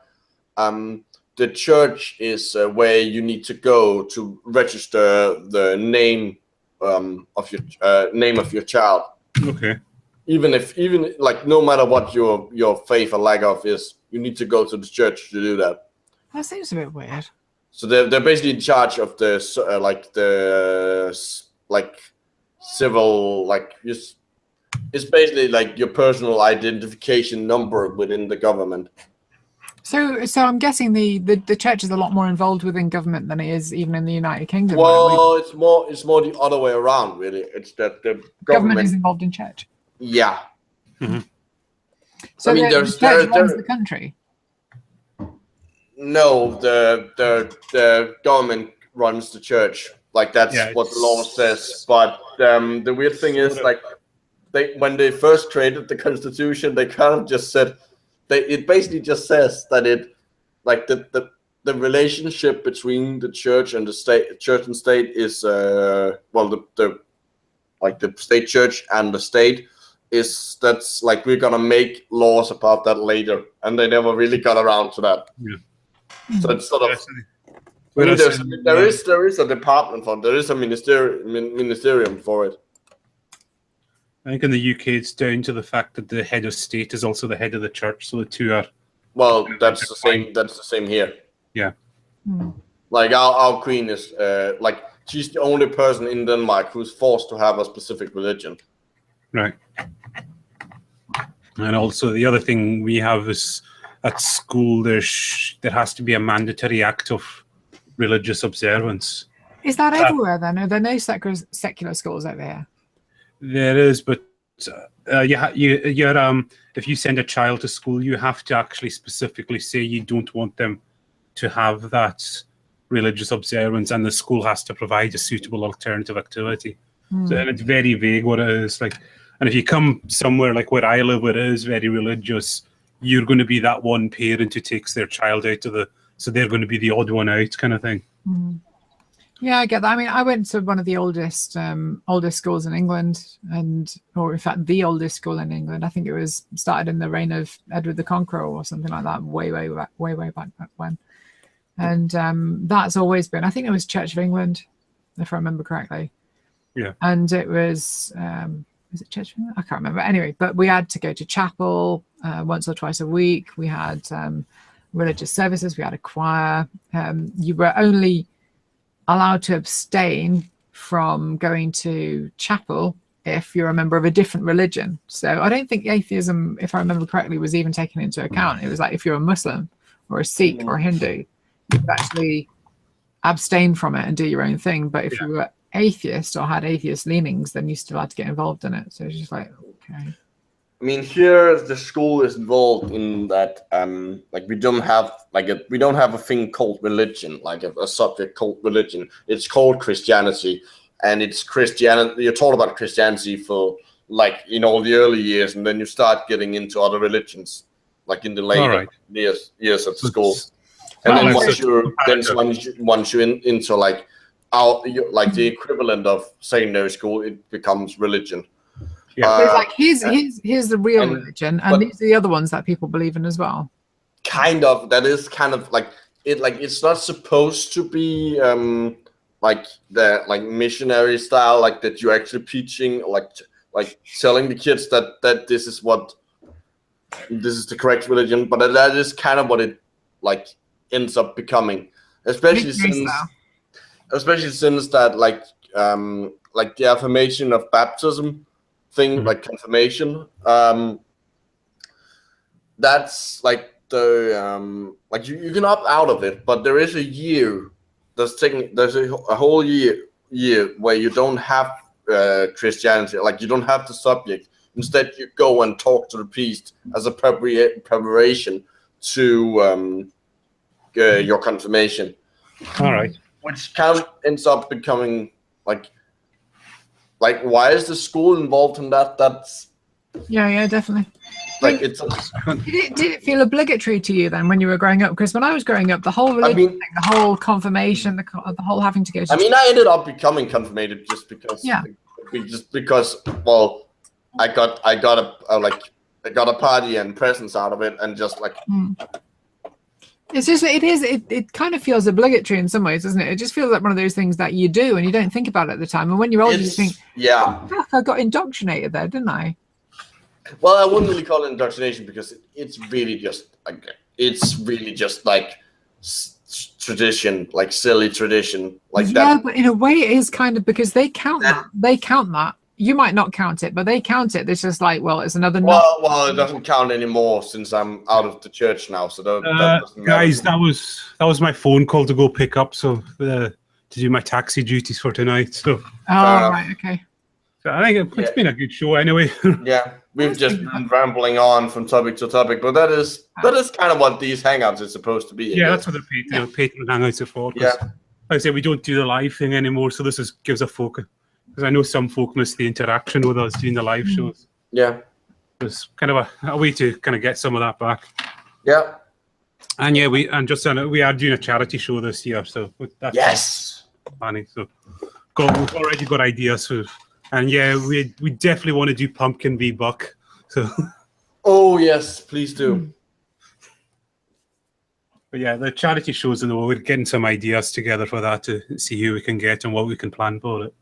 the church is where you need to go to register the name of your child. Okay. Even like no matter what your faith or lack of is, you need to go to the church to do that. That seems a bit weird. So they're basically in charge of the civil it's basically like your personal identification number within the government. So I'm guessing the church is a lot more involved within government than it is even in the United Kingdom. Well, it's more the other way around, really. It's that the government is involved in church. Yeah. So I mean, the church runs the country. No, the government runs the church. Like that's what the law says. But the weird thing is, like, when they first created the Constitution, they kind of just said it basically just says that it like the relationship between the church and the state, church and state is the state church and the state is that's like we're gonna make laws about that later, and they never really got around to that. Yeah. So it's sort of. I mean, there is a department for it. There is a ministerium for it. I think in the UK it's down to the fact that the head of state is also the head of the church, so the two are. Well, that's the same. That's the same here. Yeah. Like our queen is like she's the only person in Denmark who's forced to have a specific religion. Right. And also the other thing we have is at school there has to be a mandatory act of religious observance. Is that everywhere then? Are there no secular schools out there? There is, but if you send a child to school, you have to actually specifically say you don't want them to have that religious observance, and the school has to provide a suitable alternative activity. So, and it's very vague what it is. Like, and if you come somewhere like where I live, where it is very religious, you're going to be that one parent who takes their child out to so they're going to be the odd one out kind of thing. Yeah, I get that. I mean, I went to one of the oldest schools in England, or in fact, the oldest school in England. I think it was started in the reign of Edward the Conqueror or something like that, way back when. And that's always been, I think it was Church of England, if I remember correctly. Yeah. And it was it Church of England? I can't remember. Anyway, but we had to go to chapel once or twice a week. We had religious services. We had a choir. You were only allowed to abstain from going to chapel if you're a member of a different religion. So I don't think atheism, if I remember correctly, was even taken into account. It was like if you're a Muslim or a Sikh or a Hindu, you could actually abstain from it and do your own thing. But if you were atheist or had atheist leanings, then you still had to get involved in it. So it's just like, okay. I mean, here the school is involved in that. Like we don't have a thing called religion, like a subject called religion. It's called Christianity, and it's Christianity. You're taught about Christianity for like the early years, and then you start getting into other religions, like in the later years at school. And then once you're into like the equivalent of secondary school, it becomes religion. Yeah. It's like here's the real religion, and these are the other ones that people believe in as well. Kind of. That is kind of like it. Like it's not supposed to be like the missionary style, like that you're actually preaching, like telling the kids that this is the correct religion. But that is kind of what it like ends up becoming, especially since that like the affirmation of baptism thing, like confirmation, that's like the like you can opt out of it, but there is a year there's a whole year where you don't have Christianity, like you don't have the subject. Instead you go and talk to the priest as a preparation to your confirmation. All right. Which kind of ends up becoming like why is the school involved in that? That's definitely. Like did it feel obligatory to you then when you were growing up? Because when I was growing up, the whole religion thing, the whole confirmation, the whole having to go to I ended up becoming confirmated just because well, I got a party and presents out of it, and just like it's just it kind of feels obligatory in some ways, doesn't it? It just feels like one of those things that you do and you don't think about it at the time, and when you're older you think, fuck, I got indoctrinated there, didn't I? Well, I wouldn't really call it indoctrination, because it's really just like tradition, like silly tradition, like that. Yeah, but in a way it is kind of, because they count that. They count that. You might not count it, but they count it. It's just like, well, it's another. Well, it doesn't count anymore since I'm out of the church now. So that doesn't guys, that was my phone call to go pick up. So to do my taxi duties for tonight. So. Right, okay. So I think it's been a good show anyway. Yeah, we've just been rambling on from topic to topic, but that is kind of what these hangouts are supposed to be. Yeah, that's what the Patron Hangouts are for. Yeah, like I say, we don't do the live thing anymore, so this gives a focus. Because I know some folk miss the interaction with us doing the live shows. Yeah, it's kind of a way to kind of get some of that back. Yeah, and we are doing a charity show this year, so that's funny. So we've already got ideas for. And we definitely want to do Pumpkin v Buck. So. Oh yes, please do. But yeah, the charity shows, and we're getting some ideas together for that to see who we can get and what we can plan for it.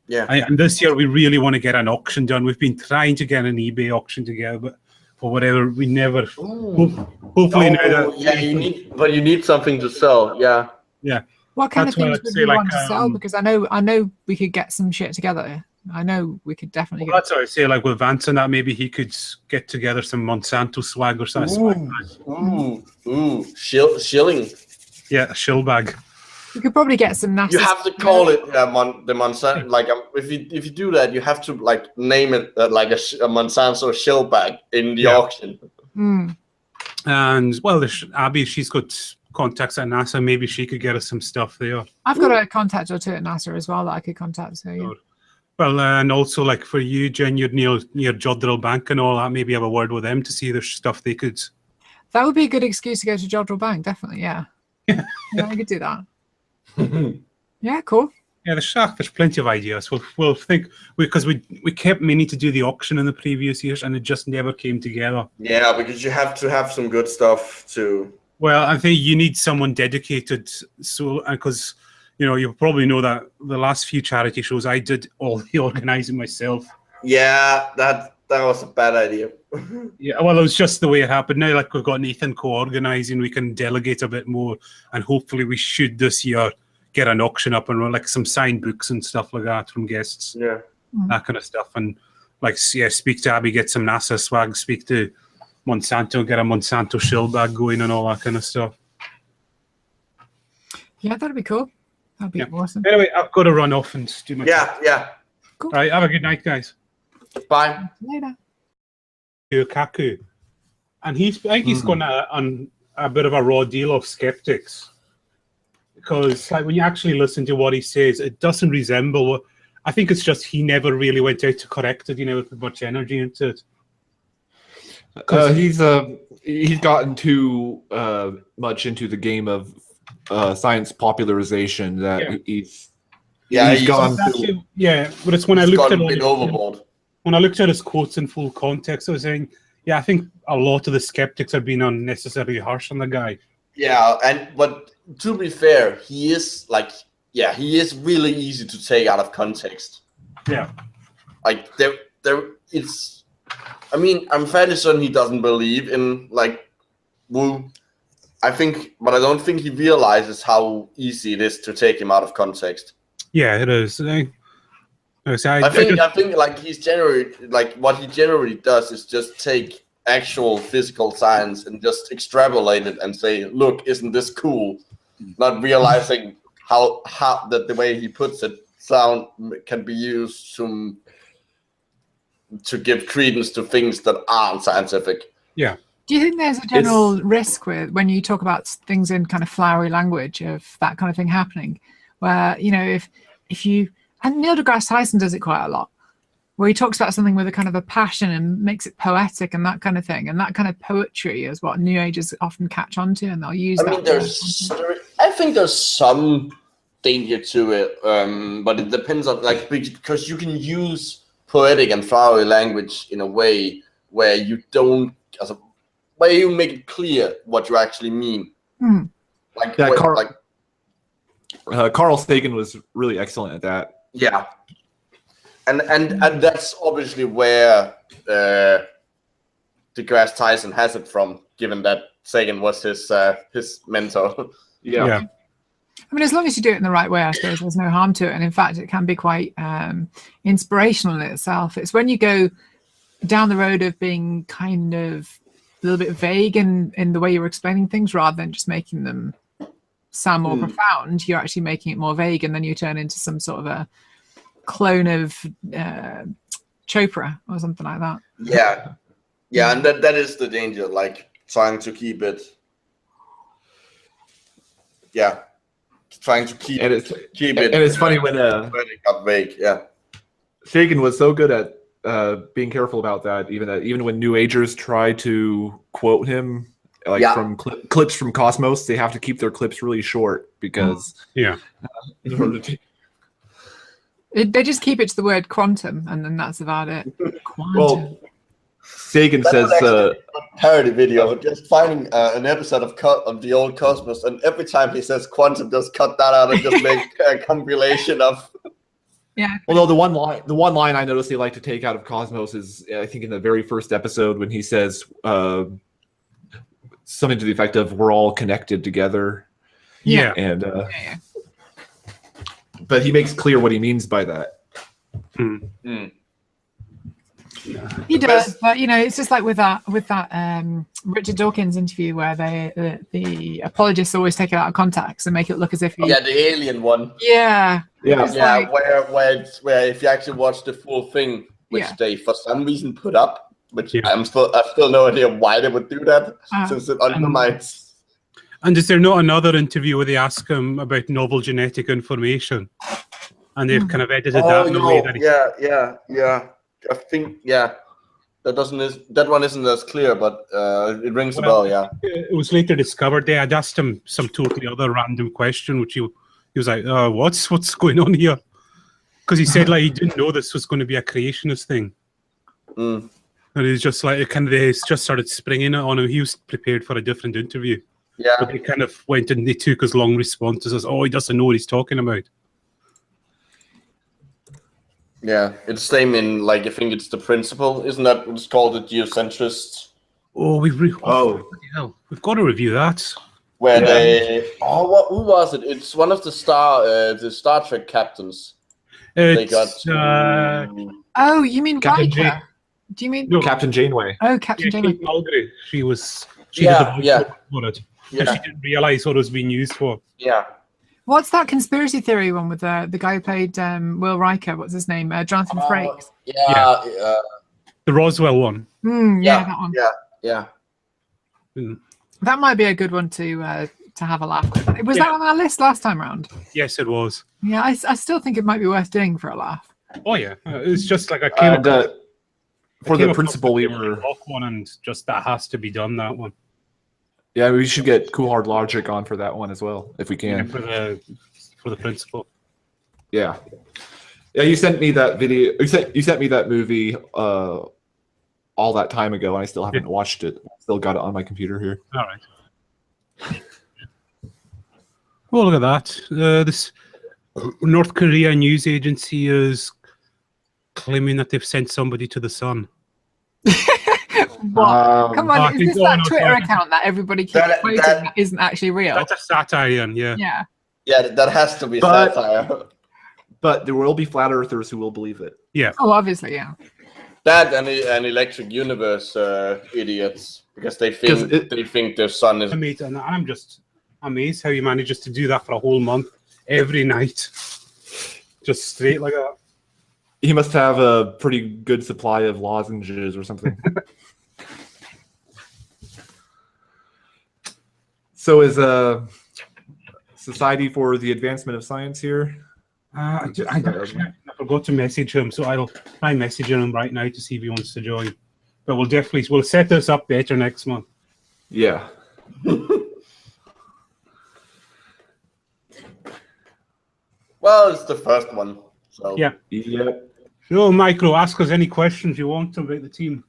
Yeah. And this year we really want to get an auction done. We've been trying to get an eBay auction together, but for whatever we never. Hopefully now that. you need something to sell. Yeah. Yeah. What kind of things would you want to sell? Because I know we could get some shit together. I know we could definitely. That's what I say. Like with Vance and that, maybe he could get together some Monsanto swag or something. Shilling. Yeah, a shill bag. You could probably get some NASA. You have to call it the Monsanto. Like if you do that, you have to like name it like a Monsanto shellback in the auction. Mm. And well, Abby, she's got contacts at NASA. Maybe she could get us some stuff there. I've got a contact or two at NASA as well that I could contact. So yeah. Well, and also like for you, Jen, you're near Jodrell Bank and all that. Maybe have a word with them to see there's stuff they could. That would be a good excuse to go to Jodrell Bank, definitely. Yeah. Yeah, I could do that. Yeah, cool. Yeah, there's plenty of ideas. We'll think because we kept meaning to do the auction in the previous years and it just never came together. Yeah, because you have to have some good stuff too. Well, I think you need someone dedicated. So because you probably know that the last few charity shows I did all the organizing myself. Yeah, that was a bad idea. Yeah, well, it was just the way it happened. Now, like we've got Nathan co-organizing, we can delegate a bit more, and hopefully we should this year get an auction up and run, like some signed books and stuff like that from guests. Yeah, that kind of stuff, and like speak to Abby, get some NASA swag, speak to Monsanto, get a Monsanto shill bag going, and all that kind of stuff. Yeah, that'd be cool. That'd be awesome. Anyway, I've got to run off and do my Yeah. Cool. All right, have a good night, guys. Bye. Later. Kaku, and I think he's gone on a bit of a raw deal of skeptics, because like when you actually listen to what he says, it doesn't resemble what. I think it's just he never really went out to correct it. Put much energy into it. He's gotten too much into the game of science popularization that he's gone. But it's when I looked at it overboard. When I looked at his quotes in full context, I was saying, I think a lot of the skeptics are being unnecessarily harsh on the guy. Yeah, but to be fair, he is really easy to take out of context. Yeah, like it's. I mean, I'm fairly certain he doesn't believe in like woo. But I don't think he realizes how easy it is to take him out of context. Yeah, it is. I think like he's generally like what he generally does is just take actual physical science and just extrapolate it and say, look, isn't this cool? Not realizing how that the way he puts it sound can be used to give credence to things that aren't scientific. Yeah. Do you think there's a general risk with when you talk about things in kind of flowery language of that kind of thing happening, where if you and Neil deGrasse Tyson does it quite a lot, where he talks about something with a kind of a passion and makes it poetic and that kind of thing, and that kind of poetry is what New Agers often catch on to, and they'll use that. I think there's some danger to it, but it depends on because you can use poetic and flowery language in a way where you don't, where you make it clear what you actually mean. Mm. Carl Sagan was really excellent at that. Yeah, and that's obviously where deGrasse Tyson has it from, given that Sagan was his mentor. Yeah. I mean, as long as you do it in the right way, I suppose there's no harm to it. And in fact, it can be quite inspirational in itself. It's when you go down the road of being kind of a little bit vague in the way you're explaining things, rather than just making them sound more profound, you're actually making it more vague, and then you turn into some sort of a clone of Chopra or something like that. Yeah, and that is the danger, like trying to keep it. Yeah, trying to keep it. And it's funny when it got vague. Yeah, Sagan was so good at being careful about that. Even when New Agers try to quote him, from clips from Cosmos, they have to keep their clips really short because in order to. They just keep it to the word quantum, and then that's about it. Quantum. Well, Sagan says a parody video, just finding an episode of the old Cosmos, and every time he says quantum, just cut that out and just make a compilation of. Yeah. Although the one line I noticed they like to take out of Cosmos is, I think, in the very first episode when he says something to the effect of "We're all connected together." Yeah. And but he makes clear what he means by that. He The does, best- but you know, it's just like with that Richard Dawkins interview where the apologists always take it out of context and make it look as if he, Yeah, the alien one. yeah, Yeah. It's Yeah, like- where if you actually watch the full thing, which Yeah. they for some reason put up, which Yeah. I've still no idea why they would do that, since it undermines. And is there not another interview where they ask him about novel genetic information, and they've kind of edited that in a way that yeah. I think that one isn't as clear, but it rings a bell. Yeah. it was later discovered they had asked him some totally other random question, which he was like, what's going on here? Because he said like he didn't know this was going to be a creationist thing. Mm. And it's just like they just started springing it on him. He was prepared for a different interview, Yeah. but they kind of went and they took his long responses as, "Oh, he doesn't know what he's talking about." Yeah. It's the same in like I think it's the principle, isn't that what's called the geocentrists? Oh, bloody hell, we've got to review that. Where Yeah. they who was it? It's one of the Star Trek captains. They It's got oh, you mean Captain Riker? Do you mean No. Captain Janeway. oh Captain Janeway? Kate Mulgrew. She did the Yeah, yeah. voiceover for it. And yeah, she didn't realise what it was being used for. yeah. What's that conspiracy theory one with the guy who played Will Riker? What's his name? Jonathan Frakes. Yeah, The Roswell one. Yeah, that one. yeah. Mm. That might be a good one to have a laugh with. Was that on our list last time round? Yes, it was. Yeah, I still think it might be worth doing for a laugh. Oh yeah, it's just like I came And across- for I came the across principal, we the were Rock one, and just that has to be done. That one. yeah, we should get Cool Hard Logic on for that one as well if we Yeah, can. for the principal. Yeah. Yeah, you sent me that video. You sent me that movie all that time ago, and I still haven't watched it. Still got it on my computer here. All right. Oh, look at that. This North Korea news agency is claiming that they've sent somebody to the sun. What? Come I on, is think- this that no, Twitter sorry. account that everybody keeps That- quoting that- that isn't actually real? That's a satire, Ian, yeah. Yeah. Yeah, that has to be But- satire. But there will be flat earthers who will believe it. Oh, obviously, yeah. That and Electric Universe idiots because they think 'Cause they think their sun is. Amazed, and I'm just amazed how he manages to do that for a whole month, every night. Just straight like that. He must have a pretty good supply of lozenges or something. So is Society for the Advancement of Science here? I forgot to message him, so I'll try messaging him right now to see if he wants to join. But we'll set this up better next month. Yeah. Well, it's the first one, so Yeah. Yep. So, Micro, ask us any questions you want about the team.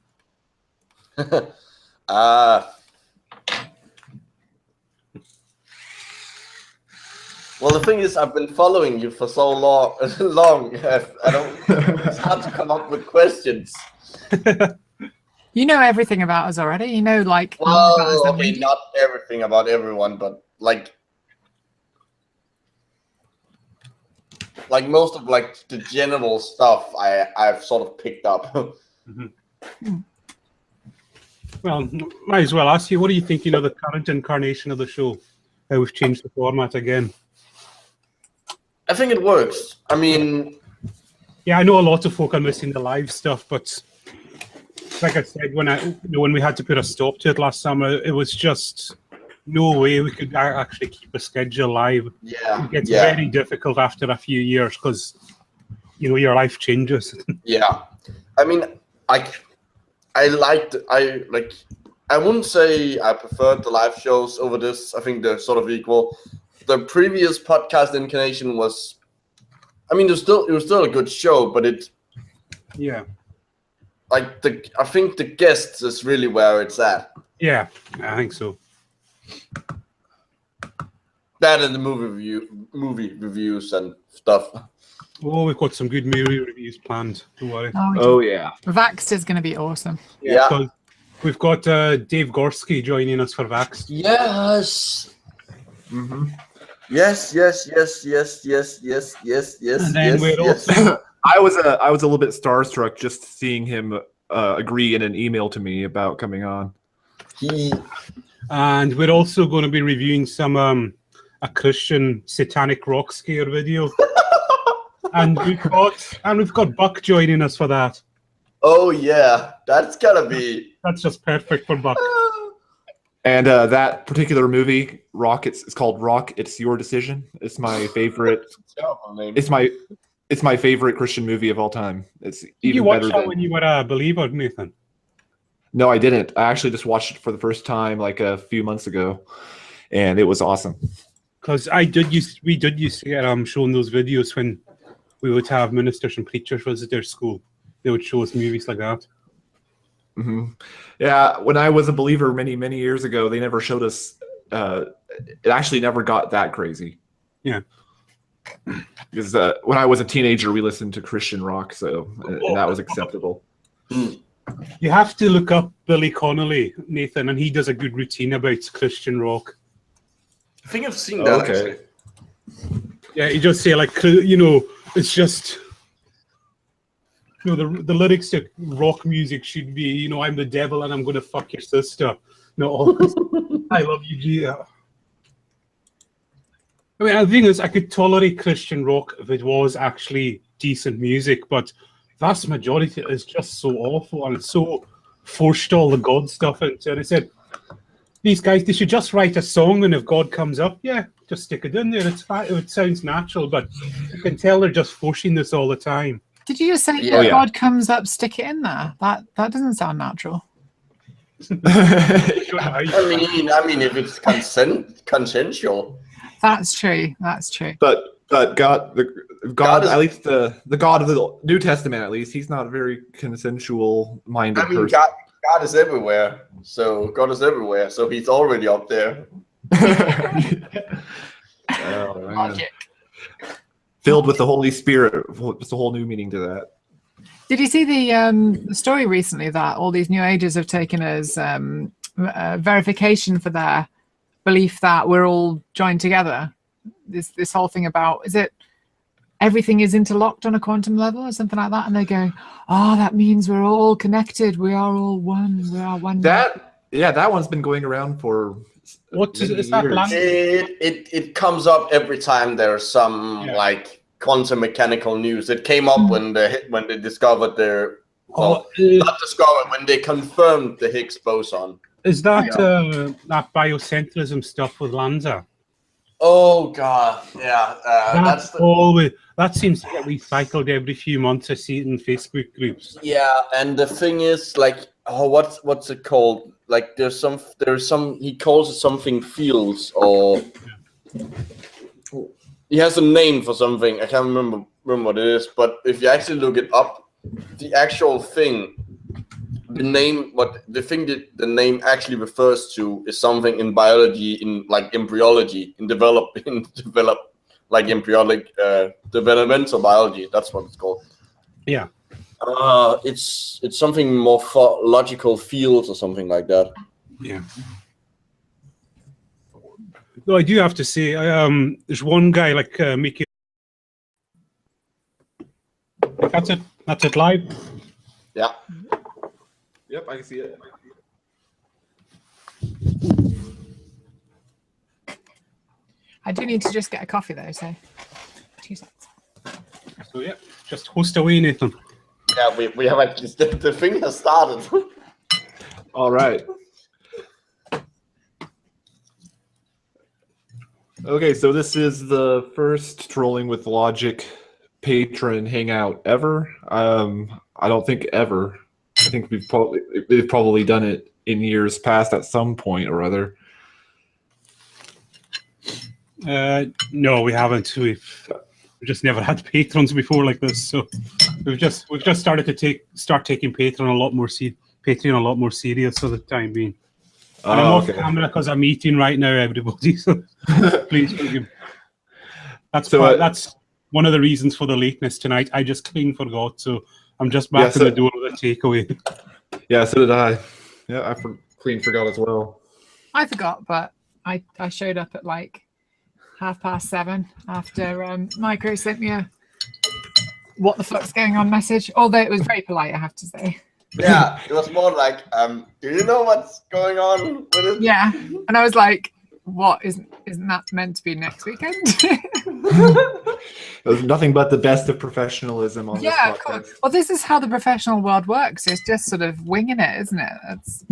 Well, the thing is, I've been following you for so long. I don't. It's hard to come up with questions. You know everything about us already. You know, like, more about us Well, than we okay, do. not everything about everyone, but like most of like the general stuff I've sort of picked up. Well, might as well ask you, what do you think, the current incarnation of the show? How we've changed the format again? I think it works. I mean, Yeah, I know a lot of folk are missing the live stuff, but like I said, when we had to put a stop to it last summer, it was just no way we could actually keep a schedule live. yeah, It gets yeah, very difficult after a few years because your life changes. yeah. I mean, I wouldn't say I preferred the live shows over this. I think they're sort of equal. The previous podcast incarnation was, I mean, it was still a good show, but it Yeah, I think the guests is really where it's at. yeah, I think so. That and the movie reviews and stuff. Oh, we've got some good movie reviews planned. Don't worry. Oh yeah. Vaxxed is going to be awesome. Yeah. So we've got Dave Gorski joining us for Vax. Yes. Mm-hmm. Yes. And then we're also I was a little bit starstruck just seeing him agree in an email to me about coming on. And we're also going to be reviewing some a Christian satanic rock scare video. and we've got Buck joining us for that. Oh yeah, that's gotta be. That's just perfect for Buck. And that particular movie, Rock, it's called Rock. It's Your Decision. It's my favorite. It's my favorite Christian movie of all time. It's even Did you watch better that than... when you were a believer, Nathan? No, I didn't. I actually just watched it for the first time like a few months ago, and it was awesome. Because we did used to get shown those videos when we would have ministers and preachers visit their school. They would show us movies like that. Mm-hmm. Yeah, when I was a believer many years ago, they never showed us. It actually never got that crazy. Yeah. Because when I was a teenager, we listened to Christian rock, so and that was acceptable. You have to look up Billy Connolly, Nathan, and he does a good routine about Christian rock. I think I've seen that. Okay. Actually. Yeah, you just say like, it's just, the lyrics to rock music should be, I'm the devil and I'm going to fuck your sister. No, I love you, G. I mean, the thing is, I could tolerate Christian rock if it was actually decent music, but vast majority is just so awful and it's so forced all the God stuff into it. And I said, these guys, they should just write a song, and if God comes up, yeah, just stick it in there. It's fine. It sounds natural, but you can tell they're just forcing this all the time. Did you just say Yeah. if God comes up, stick it in there? That doesn't sound natural. I mean, if it's consensual. That's true. That's true. But God, God is- at least the God of the New Testament, at least he's not a very consensual-minded I mean, person. God is everywhere. So God is everywhere. So he's already up there. Oh, man. Logic. Filled with the Holy Spirit. Just a whole new meaning to that. Did you see the story recently that all these New Agers have taken as verification for their belief that we're all joined together? This whole thing about, is it everything is interlocked on a quantum level or something like that? And they're going, oh, that means we're all connected. We are all one. We are one. That one's been going around for What many is that years. language? It comes up every time there's some like quantum mechanical news. It came up when they discovered their not discovered, when they confirmed the Higgs boson. Is that that biocentrism stuff with Lanza? Oh god, yeah. That's the, always, that seems to get recycled every few months. I see it in Facebook groups. yeah, and the thing is, like, what's it called? Like, there's some he calls it something fields, or he has a name for something. I can't remember what it is. But if you actually look it up, the actual thing, the name the name actually refers to is something in biology, in like embryology, in like embryonic developmental biology. That's what it's called. Yeah. It's something more for logical fields or something like that. Yeah. No, I do have to say, there's one guy like making. That's it. That's it live. Yeah. Yep, I can see it. I do need to just get a coffee though, so 2 seconds. So yeah, just host away, Nathan. Yeah, we have actually the thing has started. All right. Okay, so this is the first Trolling with Logic Patron Hangout ever. I don't think ever. I think they've probably done it in years past at some point or other. No, we haven't. We've just never had patrons before like this, so we've just started to start taking Patreon a lot more serious for the time being. And I'm off camera because I'm eating right now, everybody. So please forgive me. That's one of the reasons for the lateness tonight. I just clean forgot, so I'm just back in the door with a takeaway. Yeah, so did I. Yeah, I clean forgot as well. I forgot, but I showed up at like 7:30 after Micro sent me a "what the fuck's going on" message. Although it was very polite, I have to say. Yeah, it was more like, do you know what's going on with it? Yeah, and I was like, what, isn't that meant to be next weekend? There's nothing but the best of professionalism on Yeah, this cool. podcast. Well, this is how the professional world works. It's just sort of winging it, isn't it? It's...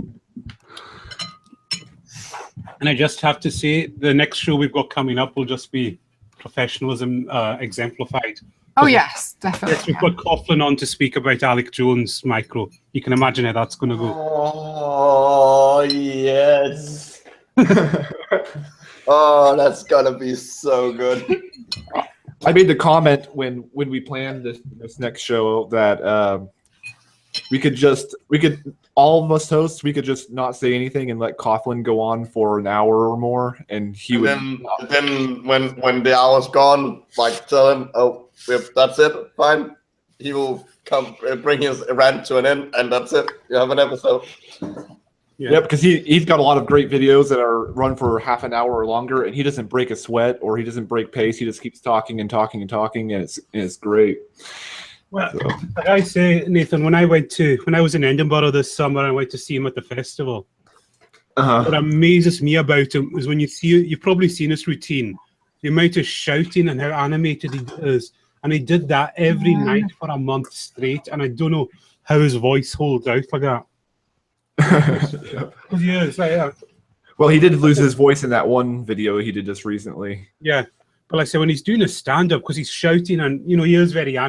And I just have to say, the next show we've got coming up will just be professionalism exemplified. Oh yes, definitely. Yes, we've got Coughlin on to speak about Alec Jones' micro. You can imagine how that's going to go. Oh, yes. Oh, that's gonna be so good. I made the comment when we planned this next show that we could all of us hosts, we could just not say anything and let Coughlin go on for an hour or more, and he would. Then when the hour's gone, like tell him, oh, that's it, fine. He will come bring his rant to an end, and that's it. You have an episode. Yeah, because he's got a lot of great videos that are run for half an hour or longer, and he doesn't break a sweat or he doesn't break pace. He just keeps talking and talking and talking, and it's great. Well, like I say, Nathan, when I was in Edinburgh this summer, I went to see him at the festival. What amazes me about him is when you've probably seen his routine, the amount of shouting and how animated he is. And he did that every night for a month straight, and I don't know how his voice holds out like that. Well, he did lose his voice in that one video he did just recently. Yeah, but like I say, when he's doing a stand-up, because he's shouting and he is very animated.